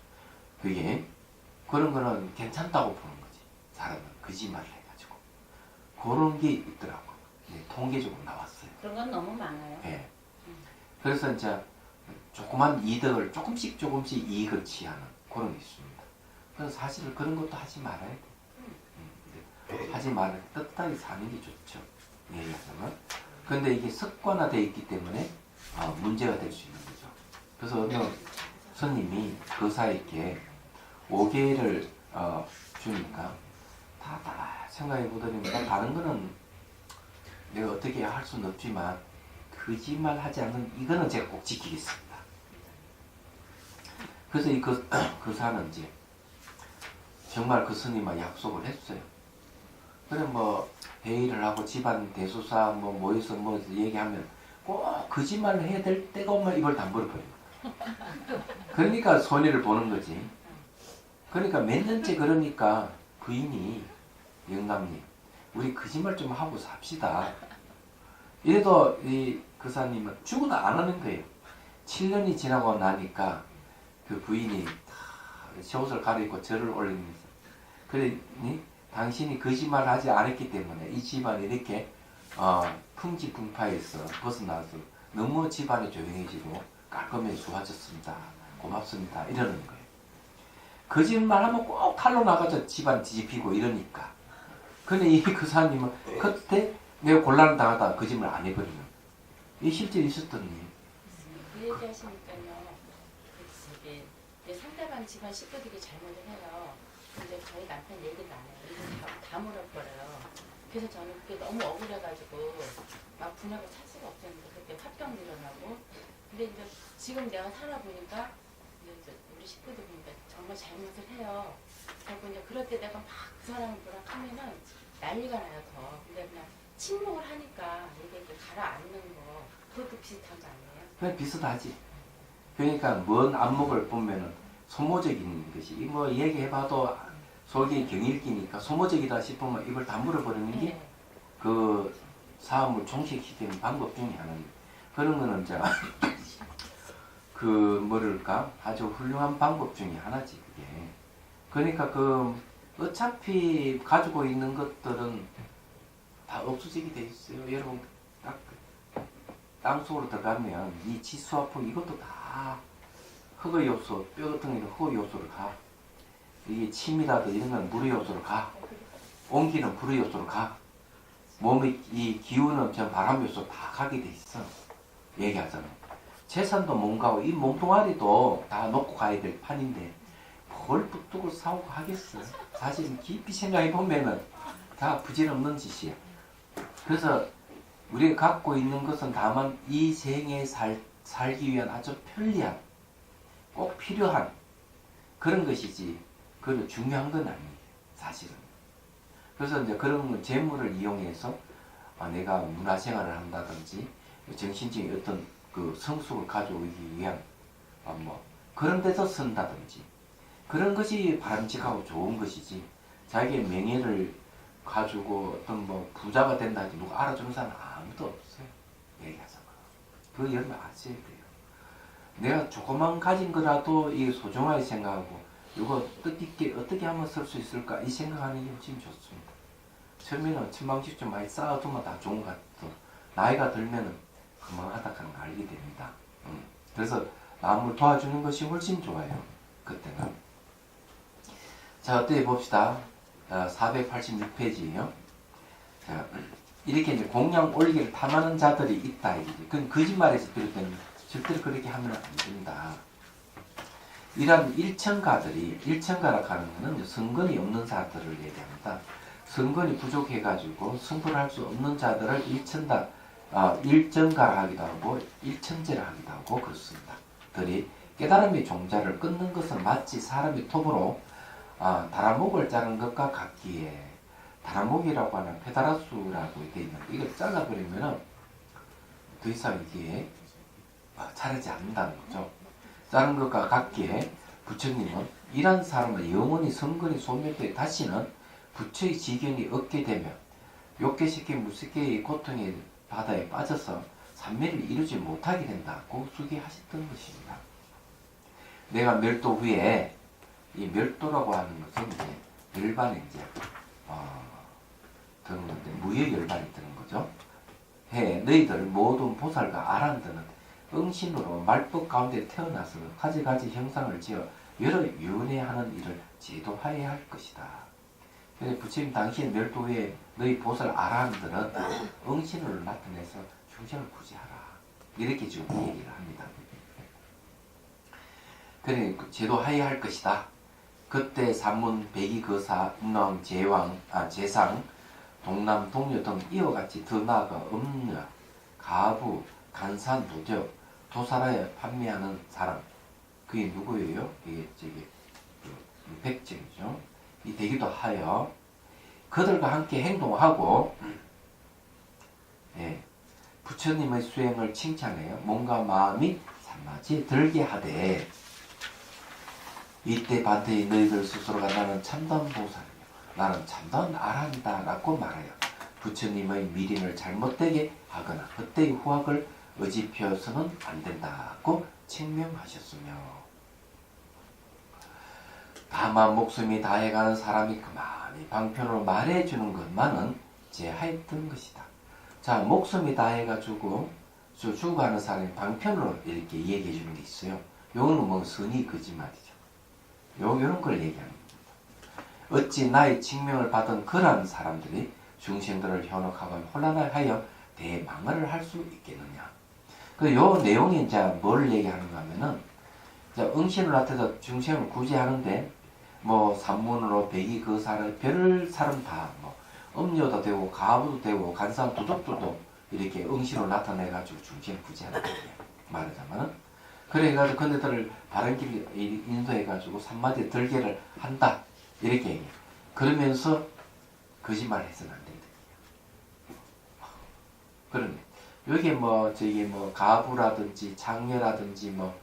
그게 그런 거는 괜찮다고 보는 거지. 사람은 거짓말을 해가지고 그런 게 있더라고. 통계적으로 나왔어요. 그런 건 너무 많아요. 예. 그래서 이제 조그만 이득을 조금씩 이익을 취하는 그런 게 있습니다. 그래서 사실 그런 것도 하지 말아야 돼. 하지 말아야 돼. 떳떳하게 사는 게 좋죠. 얘기하자면. 근데 이게 습관화되어 있기 때문에 문제가 될 수 있는 거죠. 그래서 어느 스님이 거사에게 5개를 주니까 다 생각해 보더니 다른 거는 내가 어떻게 할 수는 없지만 거짓말 하지 않는 이거는 제가 꼭 지키겠습니다. 그래서 이 거사는 이제 정말 그 스님과 약속을 했어요. 그래 뭐 회의를 하고 집안 대소사 뭐 모여서 뭐 얘기하면 꼭 거짓말을 해야 될 때가 오면 입을 담불어 버려요. 그러니까 손해를 보는 거지. 그러니까 몇 년째 그러니까 부인이 영감님 우리 거짓말 좀 하고 삽시다. 이래도 이 거사님은 죽어도 안 하는 거예요. 7년이 지나고 나니까 그 부인이 옷을 갈아입고 절을 올리면서 그러니 당신이 거짓말을 하지 않았기 때문에 이 집안이 이렇게 풍지풍파에서 벗어나서 너무 집안이 조용해지고 깔끔하게 좋아졌습니다. 고맙습니다. 이러는 거예요. 거짓말하면 꼭 칼로 나가서 집안 뒤집히고 이러니까. 근데 이 거사님은 그때 내가 곤란을 당하다가 거짓말 안 해버리는 이게 실제 있었던 일. 그 얘기 하시니까요. 저기 내 상대방 집안 식구들이 잘못을 해요. 근데 저희 남편 얘기를 안 해요. 이거 다 물어버려요. 그래서 저는 그게 너무 억울해가지고 막 분하고 살 수가 없었는데 그때 합병도 일어나고. 근데 이제 지금 내가 살아보니까 이제 우리 식구들 보니까 정말 잘못을 해요. 그리고 이제 그럴 때 내가 막 그 사람을 뭐라 하면은 난리가 나요 더. 근데 그냥 침묵을 하니까 이게 가라앉는 거 그것도 비슷한 거 아니에요? 그냥 비슷하지. 그러니까 먼 안목을 보면은 소모적인 것이 뭐 얘기해봐도 속이 경일기니까 소모적이다 싶으면 입을 다물어 버리는 게 그 사업을 종식시키는 방법 중에 하나입니다. 그런 거는 이제 그 뭐랄까 아주 훌륭한 방법 중에 하나지 그게. 그러니까 그 어차피 가지고 있는 것들은 다 없어지게 돼 있어요. 여러분 딱 땅속으로 들어가면 이 지수화풍 이것도 다 흙의 요소, 뼈 같은 경우는 흙의 요소로 가. 이게 침이라도 이런 건 물의 요소로 가. 온기는 불의 요소로 가. 몸의 이 기운은 저 바람 요소 다 가게 돼 있어. 얘기하자면. 재산도 몸가고 이 몸뚱아리도 다 놓고 가야 될 판인데 뭘 뚝뚝을 사오고 하겠어. 사실은 깊이 생각해 보면은 다 부질없는 짓이야. 그래서 우리가 갖고 있는 것은 다만 이 생에 살기 위한 아주 편리한, 꼭 필요한 그런 것이지, 그건 중요한 건 아니에요, 사실은. 그래서 이제 그런 재물을 이용해서 내가 문화생활을 한다든지, 정신적인 어떤 그 성숙을 가져오기 위한 뭐 그런 데서 쓴다든지, 그런 것이 바람직하고 좋은 것이지, 자기의 명예를 가지고 어떤 뭐 부자가 된다든지 누가 알아주는 사람은 아무도 없어요. 얘기하자면. 그거 여러분 아셔야 돼요. 내가 조그만 가진 거라도 이게 소중하게 생각하고 이거 뜻있게 어떻게 하면 쓸 수 있을까 이 생각하는 게 훨씬 좋습니다. 처음에는 천방씩 좀 많이 쌓아두면 다 좋은 것 같아도 나이가 들면은 그만 하다 하는 걸 알게 됩니다. 그래서 남을 도와주는 것이 훨씬 좋아요. 그때는. 자, 어떻게 봅시다. 486페이지에요. 자, 이렇게 이제 공양 올리기를 탐하는 자들이 있다. 그건 거짓말에서 비롯된 절대로 그렇게 하면 안 된다. 이런 일천가라 하는 것은 성근이 없는 자들을 얘기합니다. 성근이 부족해가지고 성불을 할 수 없는 자들을 일정가라 하기도 하고 일천제라 하기도 하고 그렇습니다. 들이 깨달음의 종자를 끊는 것은 마치 사람이 톱으로 다라목을 자른 것과 같기에, 다라목이라고 하는 페다라수라고 되어 있는데 이걸 잘라버리면 더 이상 이게 자라지 않는다는 거죠. 자른 것과 같기에 부처님은 이런 사람은 영원히 성근이 소멸돼 다시는 부처의 지견이 없게 되면 욕계식계 무식계의 고통의 바다에 빠져서 삼매를 이루지 못하게 된다고 수기하셨던 것입니다. 내가 멸도 후에 이 멸도라고 하는 것은 이제 멸반에 이제 드는 건데 무의 열반이 드는 거죠. 해 너희들 모든 보살과 아란드는 응신으로 말법 가운데 태어나서 가지가지 형상을 지어 여러 윤회하는 일을 제도하여야 할 것이다. 그래서 부처님 당시의 멸도 후에 너희 보살 아란들은 응신을 나타내서 중생을 구제하라. 이렇게 지금 얘기를 합니다. 그래 제도하여야 할 것이다. 그때 산문 백이거사 음랑 제상 동남 동료 등 이와 같이 더 나아가 음녀 가부 간산 도적 도사라에 판매하는 사람 그게 누구예요? 이게 저기 백정이죠. 이 되기도 하여 그들과 함께 행동하고 예, 부처님의 수행을 칭찬해요. 몸과 마음이 산마치 들게 하되 이때 반대의 너희들 스스로가 나는 참담 보살이며 나는 참담 아란이다 라고 말하여 부처님의 미림을 잘못되게 하거나 헛되이 후학을 의지펴서는 안 된다고 책명하셨으며 다만 목숨이 다해가는 사람이 그만이 방편으로 말해주는 것만은 제하였던 것이다. 자, 목숨이 다해가지고 죽어가는 사람이 방편으로 이렇게 얘기해 주는 게 있어요. 요거는 뭐 선의 거짓말이죠. 요런 걸 얘기하는 겁니다. 어찌 나의 칙명을 받은 그러한 사람들이 중생들을 현혹하고 혼란하여 대망을 할 수 있겠느냐. 요 내용이 이제 뭘 얘기하는가 하면은 응신을 나타내서 중생을 구제하는데 뭐 산문으로 백이거사를 별 사람 다 뭐 음료도 되고 가부도 되고 간사한 도덕들도 이렇게 응신을 나타내가지고 중생을 구제하는 거예요. 말하자면은 그래가지고 그네들을 바른 길 인도해가지고 산마디에 들게를 한다 이렇게 얘기해요. 그러면서 거짓말 해서는 안 된다. 그러네. 여기 뭐 저기 뭐 가부라든지 장녀라든지 뭐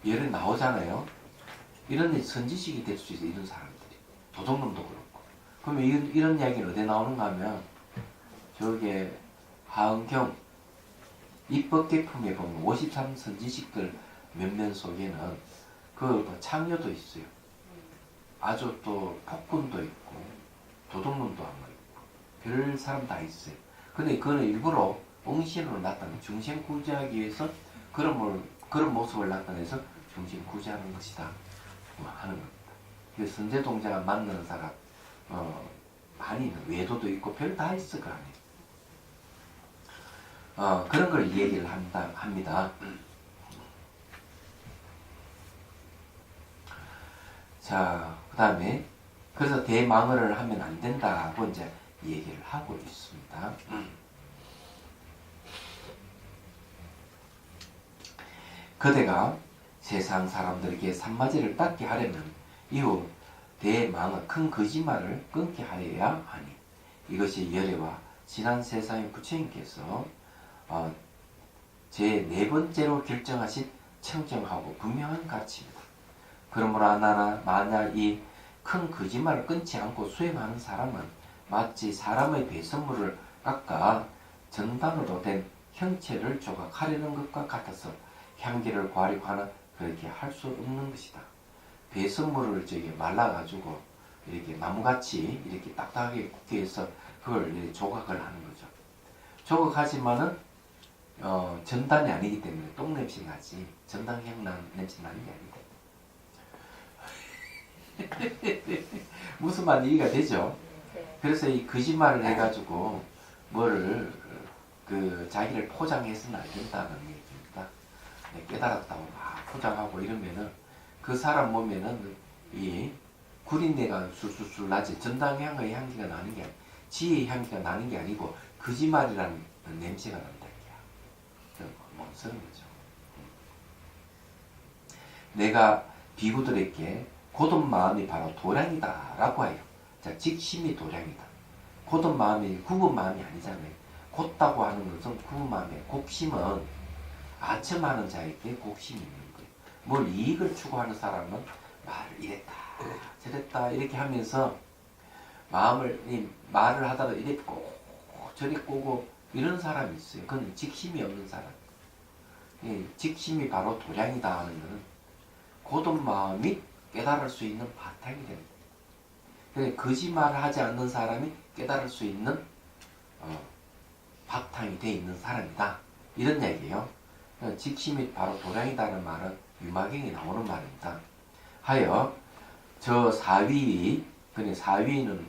예를 나오잖아요. 이런 선지식이 될 수 있어. 이런 사람들이 도둑놈도 그렇고. 그러면 이런 이야기는 어디에 나오는가 하면 저게 하은경 입법계품에 보면 53 선지식들 몇몇 속에는 그 창녀도 있어요. 아주 또 폭군도 있고 도둑놈도 아마 있고 별 사람 다 있어요. 근데 그거는 일부러 응신으로 나타내 중생 구제하기 위해서 그런 모습을 나타내서 중생 구제하는 것이다 하는 겁니다. 선제 동자가 만나는 사람 많이 있는 외도도 있고 별 다 있을 거 아니에요. 그런 걸 얘기를 합니다. 자, 그 다음에 그래서 대망언을 하면 안 된다고 이제 얘기를 하고 있습니다. 그대가 세상 사람들에게 산마지를 닦게 하려면 이후 대망언 큰 거짓말을 끊게 하여야 하니 이것이 열애와 지난 세상의 부처님께서 제 네 번째로 결정하신 청정하고 분명한 가치입니다. 그러므로 나나 만약 이 큰 거짓말을 끊지 않고 수행하는 사람은 마치 사람의 배선물을 깎아 전단으로 된 형체를 조각하려는 것과 같아서 향기를 구하려고 하는 그렇게 할 수 없는 것이다. 배선물을 말라가지고 이렇게 나무같이 이렇게 딱딱하게 굽게 해서 그걸 이렇게 조각을 하는 거죠. 조각하지만은 전단이 아니기 때문에 똥냄새 나지 전단향 냄새 나는 게 아니다. 무슨 말이 이해가 되죠? 그래서 이 거짓말을 해가지고 뭐를 자기를 포장해서는 안 된다는 얘기입니다. 깨달았다고 막 포장하고 이러면은 그 사람 몸에는 이 구린내가 술술술 나지 전당향의 향기가 나는 게 지혜의 향기가 나는 게 아니고 거짓말이라는 냄새가 난다. 뭔 소리죠? 내가 비구들에게 곧은 마음이 바로 도량이다 라고 해요. 자, 직심이 도량이다. 곧은 마음이 굽은 마음이 아니잖아요. 곧다고 하는 것은 굽은 마음이에요. 곡심은 아첨하는 자에게 곡심이 있는 거예요. 뭘 이익을 추구하는 사람은 말을 이랬다 저랬다 이렇게 하면서 말을 하다가 이래 꼬고 저래 꼬고 이런 사람이 있어요. 그건 직심이 없는 사람. 직심이 바로 도량이다 하는 것은 곧은 마음이 깨달을 수 있는 바탕이 됩니다. 거짓말을 하지 않는 사람이 깨달을 수 있는 바탕이 돼 있는 사람이다. 이런 얘기예요. 직시 및 바로 도량이다는 말은 유마경에 나오는 말입니다. 하여 저 사위, 그니 사위는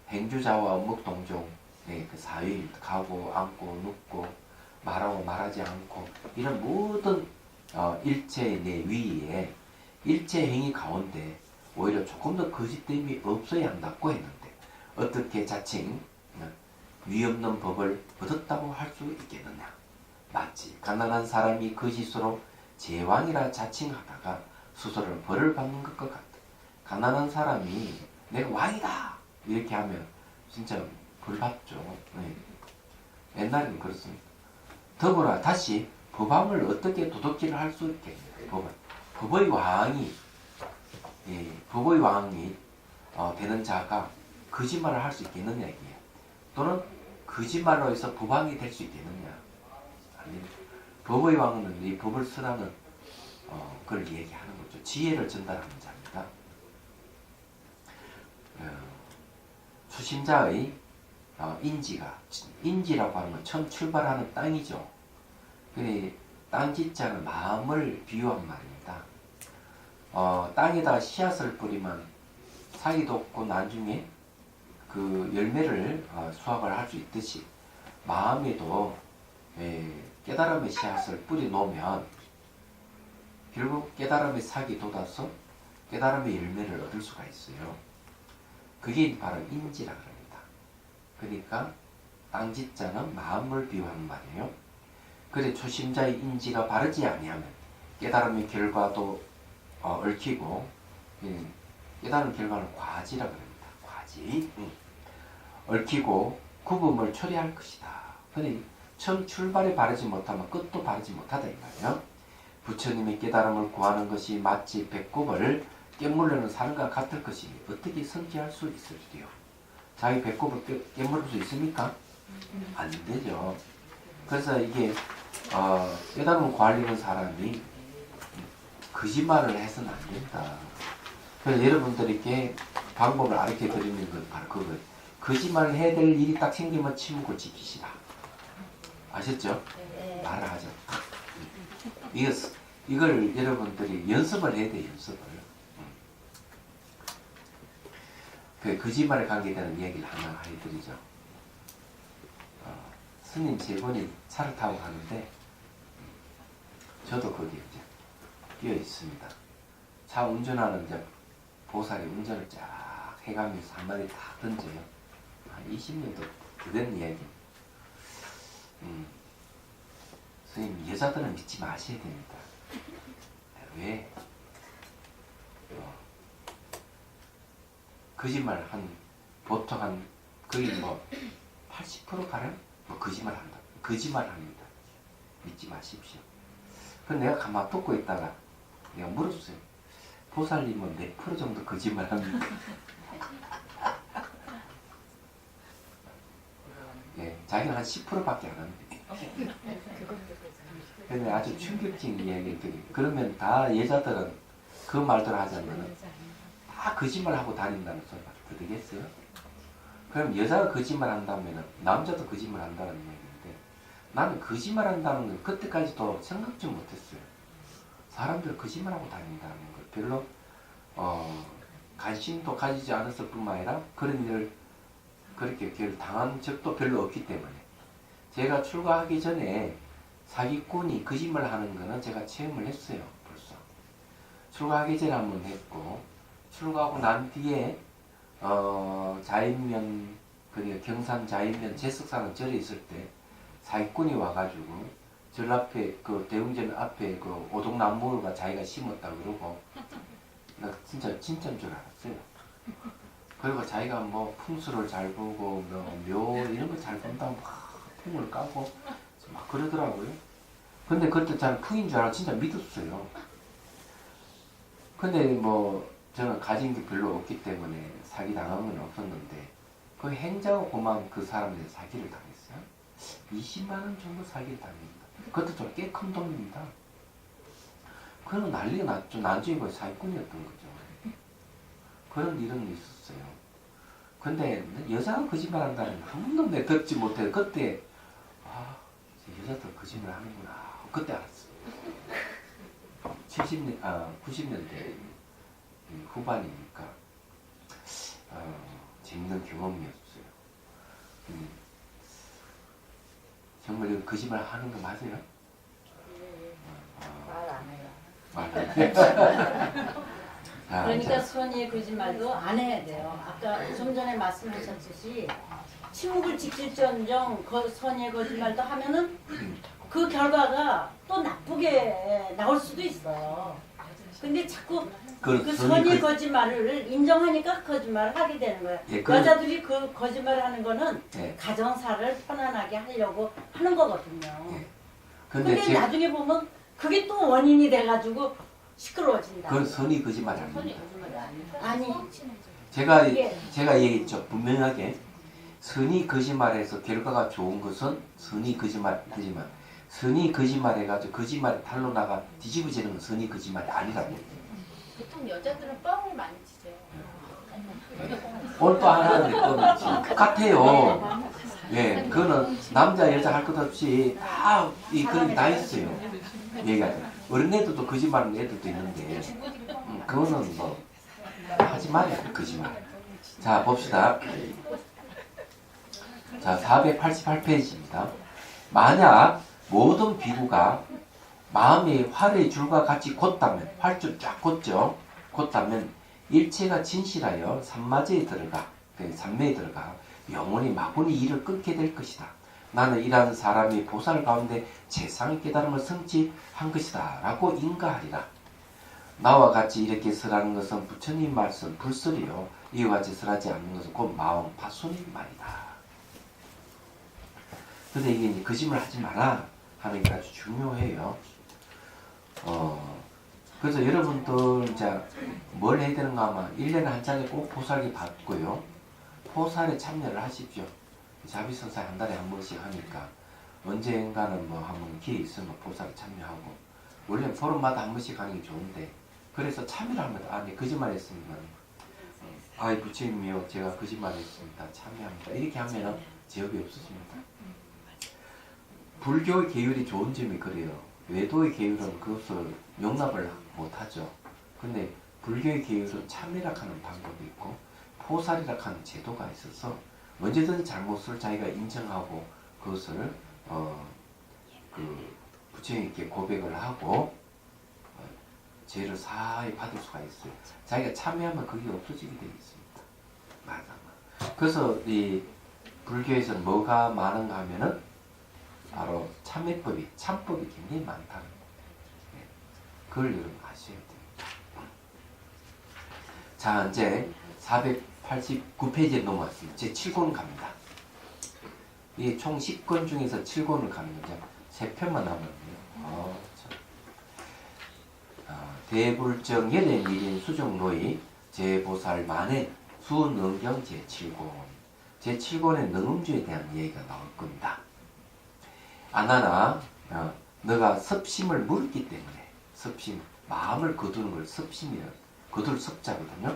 행주자와 업목동종, 네, 그 사위입니다. 가고 앉고 눕고 말하고 말하지 않고 이런 모든 일체의 내 위에 일체 행위 가운데 오히려 조금 더 거짓됨이 없어야 한다고 했는데 어떻게 자칭 위 없는 법을 얻었다고 할 수 있겠느냐. 마치 가난한 사람이 거짓으로 제왕이라 자칭하다가 스스로는 벌을 받는 것과 같다. 가난한 사람이 내가 왕이다 이렇게 하면 진짜 벌 받죠. 네. 옛날에는 그렇습니다. 더불어 다시 법왕을 어떻게 도둑질을 할 수 있겠느냐. 법의 왕이 되는 자가 거짓말을 할 수 있겠느냐 얘기예요. 또는 거짓말로 해서 법왕이 될 수 있겠느냐. 아닙니다. 법의 왕은 이 법을 쓰라는 그걸 얘기하는 거죠. 지혜를 전달하는 자입니다. 수신자의 인지라고 하는 건 처음 출발하는 땅이죠. 땅지자는 마음을 비유한 말입니다. 땅에다가 씨앗을 뿌리면 사기 돋고 나중에 그 열매를 수확을 할 수 있듯이 마음에도 깨달음의 씨앗을 뿌리 놓으면 결국 깨달음의 사기 돋아서 깨달음의 열매를 얻을 수가 있어요. 그게 바로 인지라 그럽니다. 그러니까 땅짓자는 마음을 비유하는 말이에요. 그래 초심자의 인지가 바르지 아니하면 깨달음의 결과도 얽히고 깨달은 결과는 과지라 그럽니다. 과지. 얽히고 구금을 처리할 것이다. 그러니 처음 출발에 바르지 못하면 끝도 바르지 못하다 이 말이에요. 부처님의 깨달음을 구하는 것이 마치 배꼽을 깨물려는 사람과 같을 것이니 어떻게 성취할 수 있을지요. 자기 배꼽을 깨물을 수 있습니까? 안 되죠. 그래서 이게 깨달음을 구하려는 사람이 거짓말을 해서는 안 된다. 그래서 여러분들에게 방법을 가르쳐 드리는 건 바로 그거예요. 거짓말을 해야 될 일이 딱 생기면 침묵을 지키시라. 아셨죠? 네. 말을 하죠. 이걸 여러분들이 연습을 해야 돼요. 연습을. 그 거짓말에 관계되는 얘기를 하나 해드리죠. 스님 세 분이 차를 타고 가는데 저도 거기에 이제 끼어 있습니다. 차 운전하는 이제 보살이 운전을 쫙 해가면서 한마디 다 던져요. 한 20년도 된 이야기. 스님 여자들은 믿지 마셔야 됩니다. 왜? 거짓말 보통 거의 80% 가량 거짓말 한다. 거짓말 합니다. 믿지 마십시오. 그럼 내가 가만 듣고 있다가 내가 물었어요. 보살님은 몇 프로 정도 거짓말 합니까? 예, 자기는 한 10%밖에 안 합니다. 근데 아주 충격적인 이야기를 드려요. 그러면 다 여자들은 그 말대로 하자면 다 거짓말하고 다닌다는 소리 듣겠어요? 그럼 여자가 거짓말 한다면 남자도 거짓말 한다는 얘기인데 나는 거짓말 한다는 걸 그때까지도 생각도 못했어요. 사람들 거짓말하고 다닌다는 걸 별로 관심도 가지지 않았을 뿐만 아니라 그런 일을 그렇게 당한 적도 별로 없기 때문에 제가 출가하기 전에 사기꾼이 거짓말 하는 거는 제가 체험을 했어요. 벌써 출가하기 전에 한번 했고 출가하고 난 뒤에 자인면 그러니까 경산 자인면 제석사는 절에 있을 때 사기꾼이 와가지고 절 앞에 그 대웅전 앞에 그 오동나무가 자기가 심었다 그러고 나 진짜인 줄 알았어요. 그리고 자기가 뭐 풍수를 잘 보고 묘 이런 거 잘 본다고 막 풍을 까고 막 그러더라고요. 근데 그때 저는 풍인 줄 알고 진짜 믿었어요. 근데 뭐 저는 가진 게 별로 없기 때문에 사기 당한 건 없었는데 그 행자가 고만 그 사람한테 사기를 당했어요. 20만 원 정도 사기를 당합니다. 그것도 좀 꽤 큰 돈입니다. 그런 난리가 났죠. 나중에 그 사기꾼이었던 거죠. 그런 일은 있었어요. 근데 여자가 거짓말한다는 한 번도 내가 듣지 못해. 그때 아 여자도 거짓말 하는구나. 그때 알았어. 90년대 후반이니까 재밌는 경험이었어요. 정말 이거 거짓말 하는 거 맞아요? 말 안 해요. 맞아요. 그러니까 선의의 거짓말도 안 해야 돼요. 아까 좀 전에 말씀하셨듯이 침묵을 지킬지언정 선의의 거짓말도 하면은 그 결과가 또 나쁘게 나올 수도 있어요. 근데 자꾸 그 선의의 거짓말을 인정하니까 거짓말을 하게 되는 거예요. 예, 여자들이 그 거짓말을 하는 거는 예. 가정사를 편안하게 하려고 하는 거거든요. 예. 근데 나중에 보면 그게 또 원인이 돼가지고 시끄러워진다. 그건 선의 거짓말이 아닙니다. 선이 거짓말이 아니에요. 아니. 제가 얘기했죠. 분명하게 선의 거짓말에서 결과가 좋은 것은 선의 거짓말이지만 선의 거짓말 해가지고 거짓말이 탈로 나가 뒤집어지는 건 선의 거짓말이 아니라고. 보통 여자들은 뻥을 많이 치세요. 오늘 또 하나 하는데 똑같아요. 예, 그거는 남자 여자 할 것 없이 다 이 그런 게 다 있어요. 얘기하죠. 어린애들도 거짓말하는 애들도 있는데 그거는 뭐 하지 말아요. 거짓말. 자 봅시다. 자 488페이지입니다. 만약 모든 비구가 마음의 활의 줄과 같이 곧다면 활줄 쫙 곧죠. 곧다면 일체가 진실하여 산마제에 들어가 산매에 들어가 영원히 마구니 이를 끊게 될 것이다. 나는 이러한 사람이 보살 가운데 최상의 깨달음을 성취한 것이다 라고 인가하리라. 나와 같이 이렇게 설하는 것은 부처님 말씀 불설이요 이와 같이 설하지 않는 것은 곧 마음 파손인 말이다. 근데 이게 이제 거짓말 하지 마라 하는 게 아주 중요해요. 그래서 여러분들 이제 뭘 해야 되는가 하면 1년에 한 차례 꼭 보살기 받고요. 포살에 참여를 하십시오. 자비선사 한 달에 한 번씩 하니까 언젠가는 뭐 한번 기회 있으면 보살에 참여하고 원래 포럼마다 한 번씩 하는 게 좋은데 그래서 참여를 합니다. 아, 네 거짓말 했으면 아이 부처님이요 제가 거짓말 했습니다. 참여합니다. 이렇게 하면은 제업이 없어집니다. 불교의 계율이 좋은 점이 그래요. 외도의 계율은 그것을 용납을 못하죠. 근데 불교의 계율은 참여라 하는 방법이 있고 포살이라 하는 제도가 있어서 언제든지 잘못을 자기가 인정하고 그것을 부처님께 고백을 하고 죄를 사하게 받을 수가 있어요. 자기가 참여하면 그게 없어지게 되어 있습니다. 맞아. 그래서 이 불교에서는 뭐가 많은가 하면은 바로 참회법이 참법이 굉장히 많다는 거예요. 그걸 여러분 아셔야 됩니다. 자 이제 489페이지에 넘어왔습니다. 제 7권 갑니다. 이게 총 10권 중에서 7권을 가는 거죠. 3편만 남았네요. 대불정 예례미린 수정로의 제보살 만의 수능경 제7권 제7권의 능음주에 대한 얘기가 나올 겁니다. 아나나 너가 섭심을 물었기 때문에 섭심 마음을 거두는 걸 섭심이에요. 거둘 섭자거든요.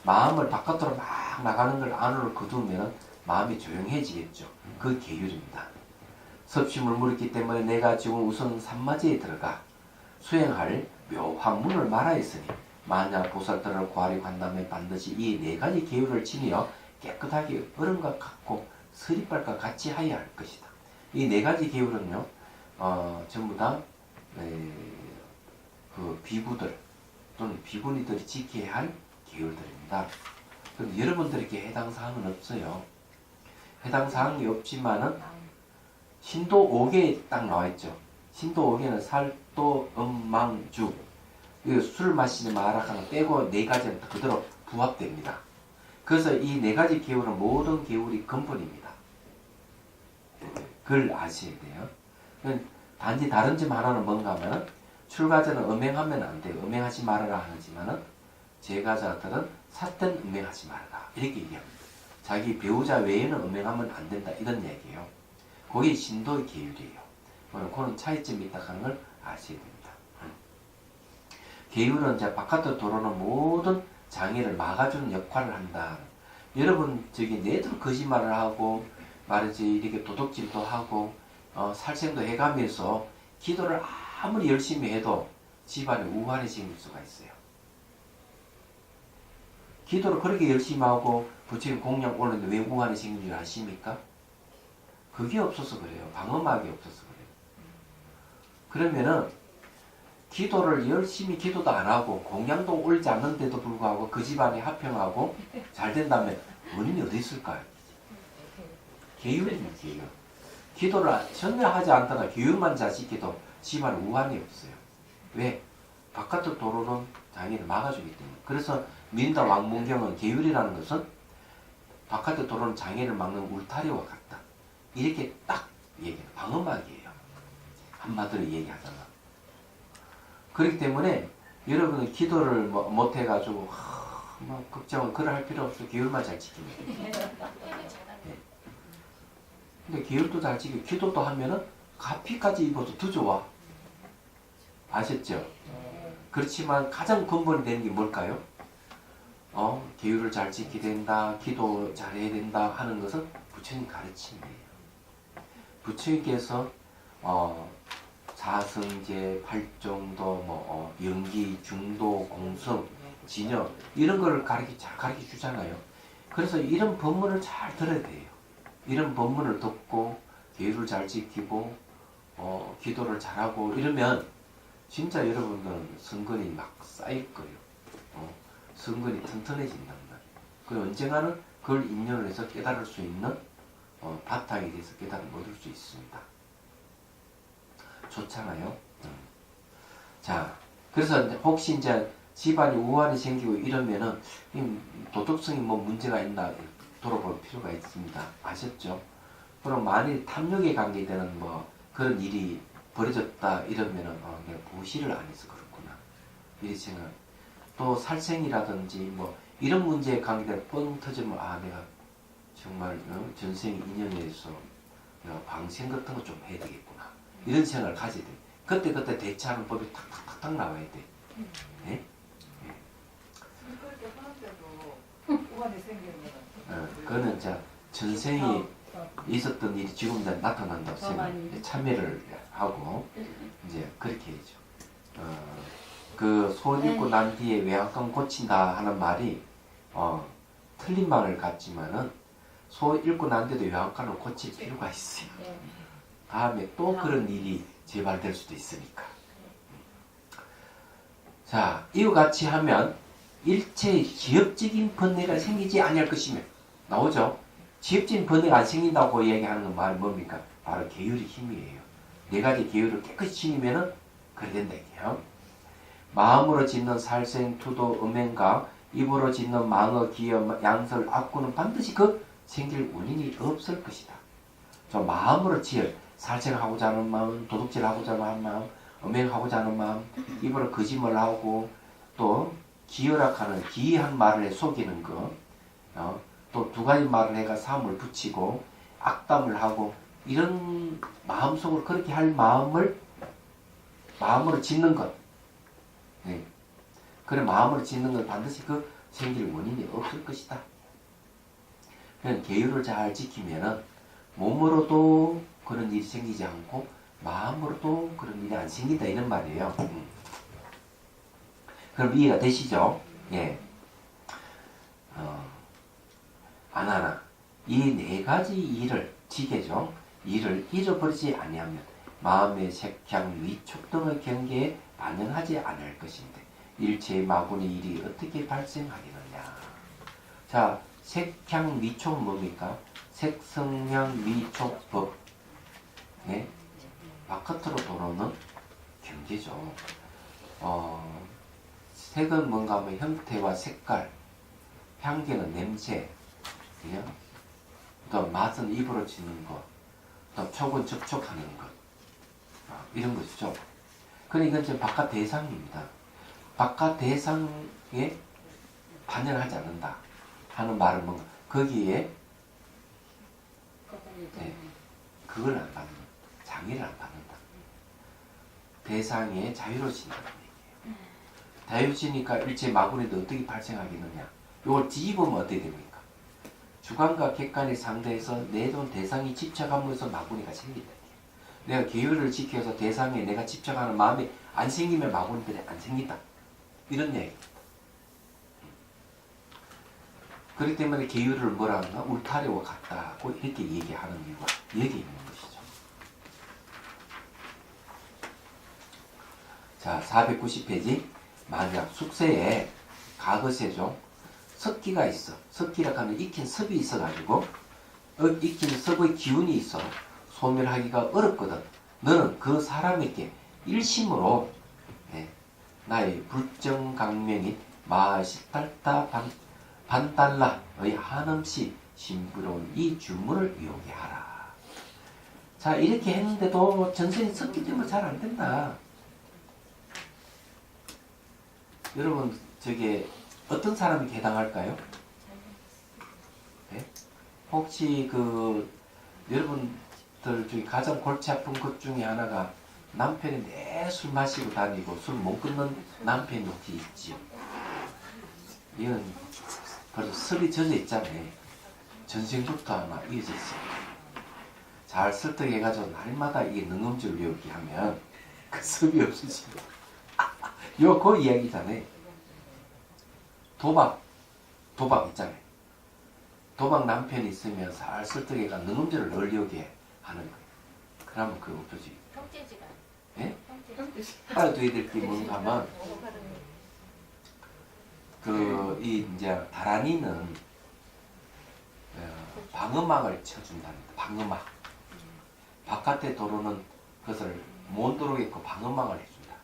마음을 바깥으로 막 나가는 걸 안으로 거두면 마음이 조용해지겠죠. 그 계율입니다. 섭심을 물었기 때문에 내가 지금 우선 산마제에 들어가 수행할 묘한 문을 말하였으니 만약 보살들을 구하려 간다면 반드시 이 4가지 계율을 지니어 깨끗하게 얼음과 같고 서리발과 같이 하여야 할 것이다. 이 4가지 계율은요 전부 다 그 비구들 또는 비구니들이 지켜야 할 계율들입니다. 그런데 여러분들에게 해당 사항은 없어요. 해당 사항이 없지만은 신도 5개에 딱 나와있죠. 신도 5개는 살도, 망, 죽. 술 마시지 마라 하는 빼고 4가지는 그대로 부합됩니다. 그래서 이 4가지 계율은 모든 계율이 근본입니다. 그걸 아셔야 돼요. 단지 다른 점 하나는 뭔가 하면 출가자는 음행하면 안 돼요. 음행하지 말아라 하지만은 제가자들은 삿된 음행하지 말아라 이렇게 얘기합니다. 자기 배우자 외에는 음행하면 안 된다 이런 얘기예요. 그게 신도의 계율이에요. 그런 차이점이 있다 하는 걸 아셔야 됩니다. 계율은 이제 바깥으로 들어오는 모든 장애를 막아주는 역할을 한다. 여러분 저기 내들 거짓말을 하고 말이지 이렇게 도둑질도 하고 살생도 해가면서 기도를 아무리 열심히 해도 집안에 우환이 생길 수가 있어요. 기도를 그렇게 열심히 하고 부처님 공양 올렸는데 왜 우환이 생긴 줄 아십니까? 그게 없어서 그래요. 방어막이 없어서 그래요. 그러면은 기도를 열심히 기도도 안 하고 공양도 올리지 않는데도 불구하고 그 집안이 화평하고 잘 된다면 원인이 어디 있을까요? 계율입니다. 계율. 기도를 전혀 하지 않다가 계율만 잘 지켜도 집안에 우환이 없어요. 왜? 바깥의 도로는 장애를 막아주기 때문에. 그래서 민다 왕문경은 계율이라는 것은 바깥의 도로는 장애를 막는 울타리와 같다. 이렇게 딱 얘기해요. 방어막이에요. 한마디로 얘기하잖아. 그렇기 때문에 여러분은 기도를 못해가지고 걱정을 그럴 할 필요 없어. 계율만 잘 지키면 돼. 네. 근데 계율도 잘 지키고 기도도 하면은 가피까지 입어도 더 좋아. 아셨죠? 그렇지만 가장 근본이 되는 게 뭘까요? 계율을 잘 지키게 된다, 기도 잘해야 된다 하는 것은 부처님 가르침이에요. 부처님께서 사성제, 팔정도, 연기, 중도, 공성, 진여 이런 걸 잘 가르쳐 주잖아요. 그래서 이런 법문을 잘 들어야 돼요. 이런 법문을 듣고 계율을 잘 지키고 기도를 잘하고 이러면 진짜 여러분들은 성근이 막 쌓일 거예요. 성근이 튼튼해진단 말이에요. 그 언젠가는 그걸 인연을 해서 깨달을 수 있는 바탕에 대해서 깨달음을 얻을 수 있습니다. 좋잖아요. 자, 그래서 혹시 이제 집안이 우환이 생기고 이러면은 도덕성이 문제가 있나 돌아볼 필요가 있습니다. 아셨죠? 그럼 만일 탐욕에 관계되는 그런 일이 벌어졌다 이러면은 내가 보시를 안 해서 그렇구나. 이렇게 생각. 또 살생이라든지 이런 문제에 관계되면 뻥 터지면 내가 정말 전생 인연에 의해서 내가 방생 같은 거 좀 해야 되겠구나. 이런 생각을 가져야 돼. 그때 대처하는 법이 탁탁탁탁 나와야 돼. 네? 그거는 이제 전생이 있었던 일이 지금 이제 나타난다고 생각. 참여를 하고 이제 그렇게 해야죠. 그 손 입고 난 뒤에 외양간 고친다 하는 말이 틀린 말을 같지만은 소 읽고 난 뒤에도 외양간을 고칠 필요가 있어요. 다음에 또 그런 일이 재발될 수도 있으니까. 자, 이와 같이 하면 일체의 지엽적인 번뇌가 생기지 아니할 것이며 나오죠? 지엽적인 번뇌가 안 생긴다고 얘기하는 건 말이 뭡니까? 바로 계율의 힘이에요. 네 가지 계율을 깨끗이 지니면은 그래 된다 이게요. 마음으로 짓는 살생, 투도, 음행과 입으로 짓는 망어, 기여, 양설, 악구는 반드시 그 생길 원인이 없을 것이다. 저 마음으로 지을 살생하고자 하는 마음, 도둑질하고자 하는 마음, 음행하고자 하는 마음, 입으로 거짓말을 하고 또 기여락하는 기이한 말을 해 속이는 거, 또 두 가지 말을 해가 사음을 붙이고 악담을 하고 이런 마음속으로 그렇게 할 마음으로 짓는 것. 네. 그래 마음으로 짓는 건 반드시 그 생길 원인이 없을 것이다. 그냥 계율을 잘 지키면은 몸으로도 그런 일이 생기지 않고 마음으로도 그런 일이 안 생긴다 이런 말이에요. 그럼 이해가 되시죠? 예. 안 하나. 이 네 가지 일을 지게죠. 일을 잃어버리지 아니하면 마음의 색향, 위촉 등의 경계에 반영하지 않을 것인데 일체의 마구니 일이 어떻게 발생하겠느냐. 자, 색향, 위촉은 뭡니까? 색성향, 위촉, 법. 네? 바깥으로 돌아오는 경계죠. 색은 뭔가 하면 형태와 색깔, 향기는 냄새, 그냥? 또 맛은 입으로 짓는 것, 또 촉은 접촉하는 것, 이런 것이죠. 그러니까 이건 지금 바깥 대상입니다. 바깥 대상에 반영하지 않는다 하는 말은 뭔가 거기에 그걸 안 받는, 장애를 안 받는다. 대상에 자유로워진다는 얘기예요. 자유로워지니까 일체 마구니도 어떻게 발생하겠느냐. 이걸 뒤집으면 어떻게 됩니까? 주관과 객관의 상대에서 내돈 대상이 집착함으로써 마구니가 생긴다. 내가 계율을 지켜서 대상에 내가 집착하는 마음이 안 생기면 마구니들이 안 생긴다. 이런 얘기입니다. 그렇기 때문에 계율을 뭐라 하나 울타리와 같다고 이렇게 얘기하는 이유가 여기 있는 것이죠. 자, 490페이지 마지막 숙세에 가거세종 석기가 있어. 석기라고 하면 익힌 섭이 있어가지고 익힌 섭의 기운이 있어. 소멸하기가 어렵거든. 너는 그 사람에게 일심으로 나의 불정강명인 마시달다 반달라의 한음시 신비로운 이 주문을 이용해 하라. 자, 이렇게 했는데도 전생이 섞기 때문에 잘 안 된다. 여러분, 저게 어떤 사람에게 해당할까요? 네? 혹시 여러분들 중에 가장 골치 아픈 것 중에 하나가 남편이 매 술 마시고 다니고 술 못 끊는 남편이 혹시 있지요? 이건 벌써 섭이 젖어 있잖아요. 전생부터 아마 이어져 있어요. 잘 설득해가지고 날마다 이게 능엄주를 외우게 하면 그 섭이 없어집니다. 그 이야기잖아요. 도박 있잖아요. 도박 남편이 있으면 잘 설득해가 능엄주를 널려오게 하는 거예요. 그러면 그거 없어지. 형제지간. 예? 형제지간. 알아둬야 될 게 뭔가 하면 이제 다란이는 방음막을 쳐준답니다. 방음막. 바깥에 도로는 그것을 못 들어오게끔 방음막을 해준다.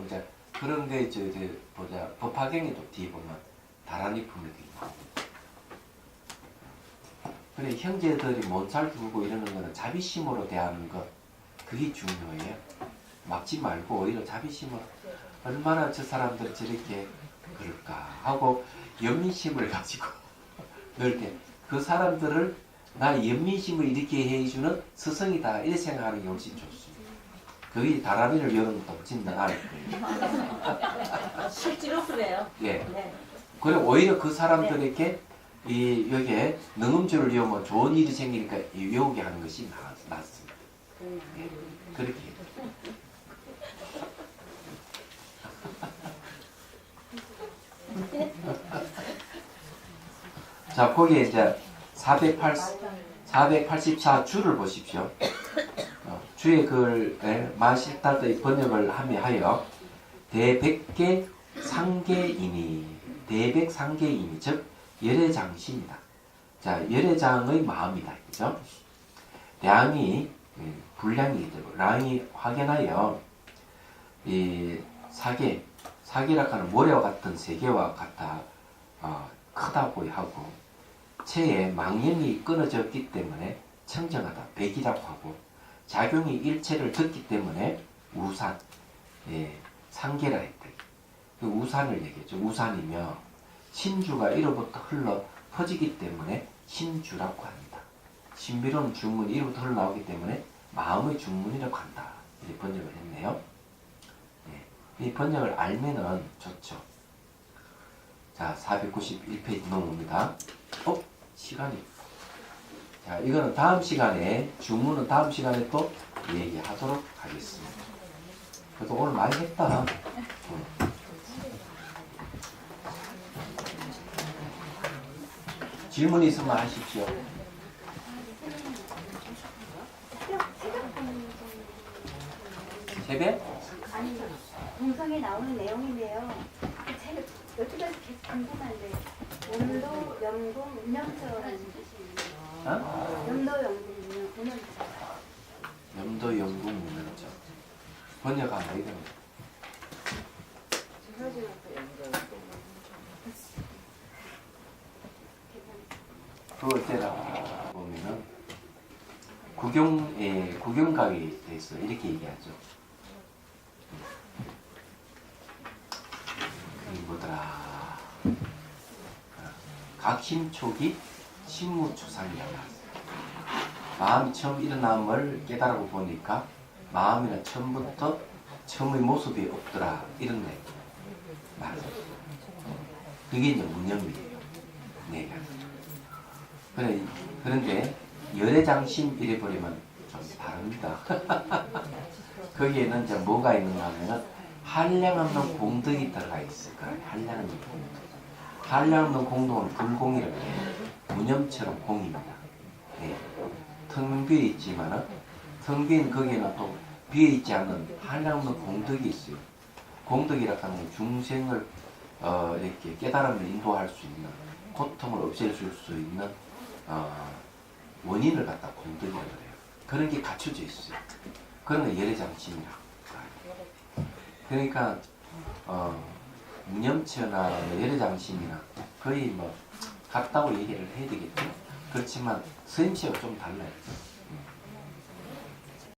이제 그런 게 이제 법화경에도 뒤에 보면 다란이 품이 나옵니다. 그래 형제들이 몸살 두고 이러는 거는 자비심으로 대하는 것 그게 중요해요. 막지 말고 오히려 자비심으로 얼마나 저 사람들이 저렇게 그럴까 하고 연민심을 가지고 이렇게 그 사람들을 나 연민심을 일으키게 해주는 스승이다 이렇게 생각하는 게 훨씬 좋습니다. 그게 다란이를 여는 것도 훨씬 더 나을 거예요. 실제로 그래요. 예. 네. 그리고 오히려 그 사람들에게 여기에 능음주를 외우면 좋은 일이 생기니까 외우게 하는 것이 낫습니다. 예. 그렇게. 자, 거기에 이제 484주를 보십시오. 주의 글 마실다의 번역을 하여 대백계 상계이니 대백상계이니 즉 열애장시입니다. 자, 열애장의 마음이다. 그죠? 량이 분량이기 때문에 량이 확연하여 이 사계라고 하는 모래와 같은 세계와 같아 크다고 하고 체에 망령이 끊어졌기 때문에 청정하다. 백이라고 하고 작용이 일체를 듣기 때문에 우산 상계라 했다. 그 우산을 얘기했죠. 우산이며 신주가 이로부터 흘러 퍼지기 때문에 신주라고 합니다. 신비로운 중문이 이로부터 흘러나오기 때문에 마음의 중문이라고 한다. 이렇게 번역을 했네요. 이 번역을 알면은 좋죠. 자, 491페이지 넘어옵니다. 시간이. 자, 이거는 다음 시간에, 주문은 다음 시간에 또 얘기하도록 하겠습니다. 그래도 오늘 많이 했다. 질문 있으면 하십시오. 새벽? 아니, 동성에 나오는 내용인데요. 제가 여태까지 계속 궁금한데 염도, 영공, 운명처라는 뜻이 염도, 영공, 운명처. 염도, 영공, 운명처. 번역하면 이거. 그걸 때라 보면은 구경각에 대해서 이렇게 얘기하죠. 이 뭐더라. 각심초기 신무초상이라고 하죠. 마음이 처음 일어남을 깨달아 보니까 마음이는 처음부터 처음의 모습이 없더라. 이런 거 말이죠. 그게 이제 문념이에요. 네. 그런데 열애장심 이래 버리면 좀 다릅니다. 거기에는 이제 뭐가 있는가 하면은 한량없는 공덕이 들어가 있을 거예요. 한량없는 공덕. 한량없는 공덕은 불공이라고 해요. 무념처럼 공입니다. 예. 텅 비어 있지만은 텅 빈 거기에는 또 비어 있지 않는 한량없는 공덕이 있어요. 공덕이라고 하는 중생을 이렇게 깨달음을 인도할 수 있는, 고통을 없애줄 수 있는 원인을 갖다 공덕이라고 해요. 그런 게 갖춰져 있어요. 그런 거 열애장심이라고 해요. 그러니까 무념처나 열애장심이나 거의 뭐 같다고 얘기를 해야 되겠죠. 그렇지만 선임씨가 좀 달라요.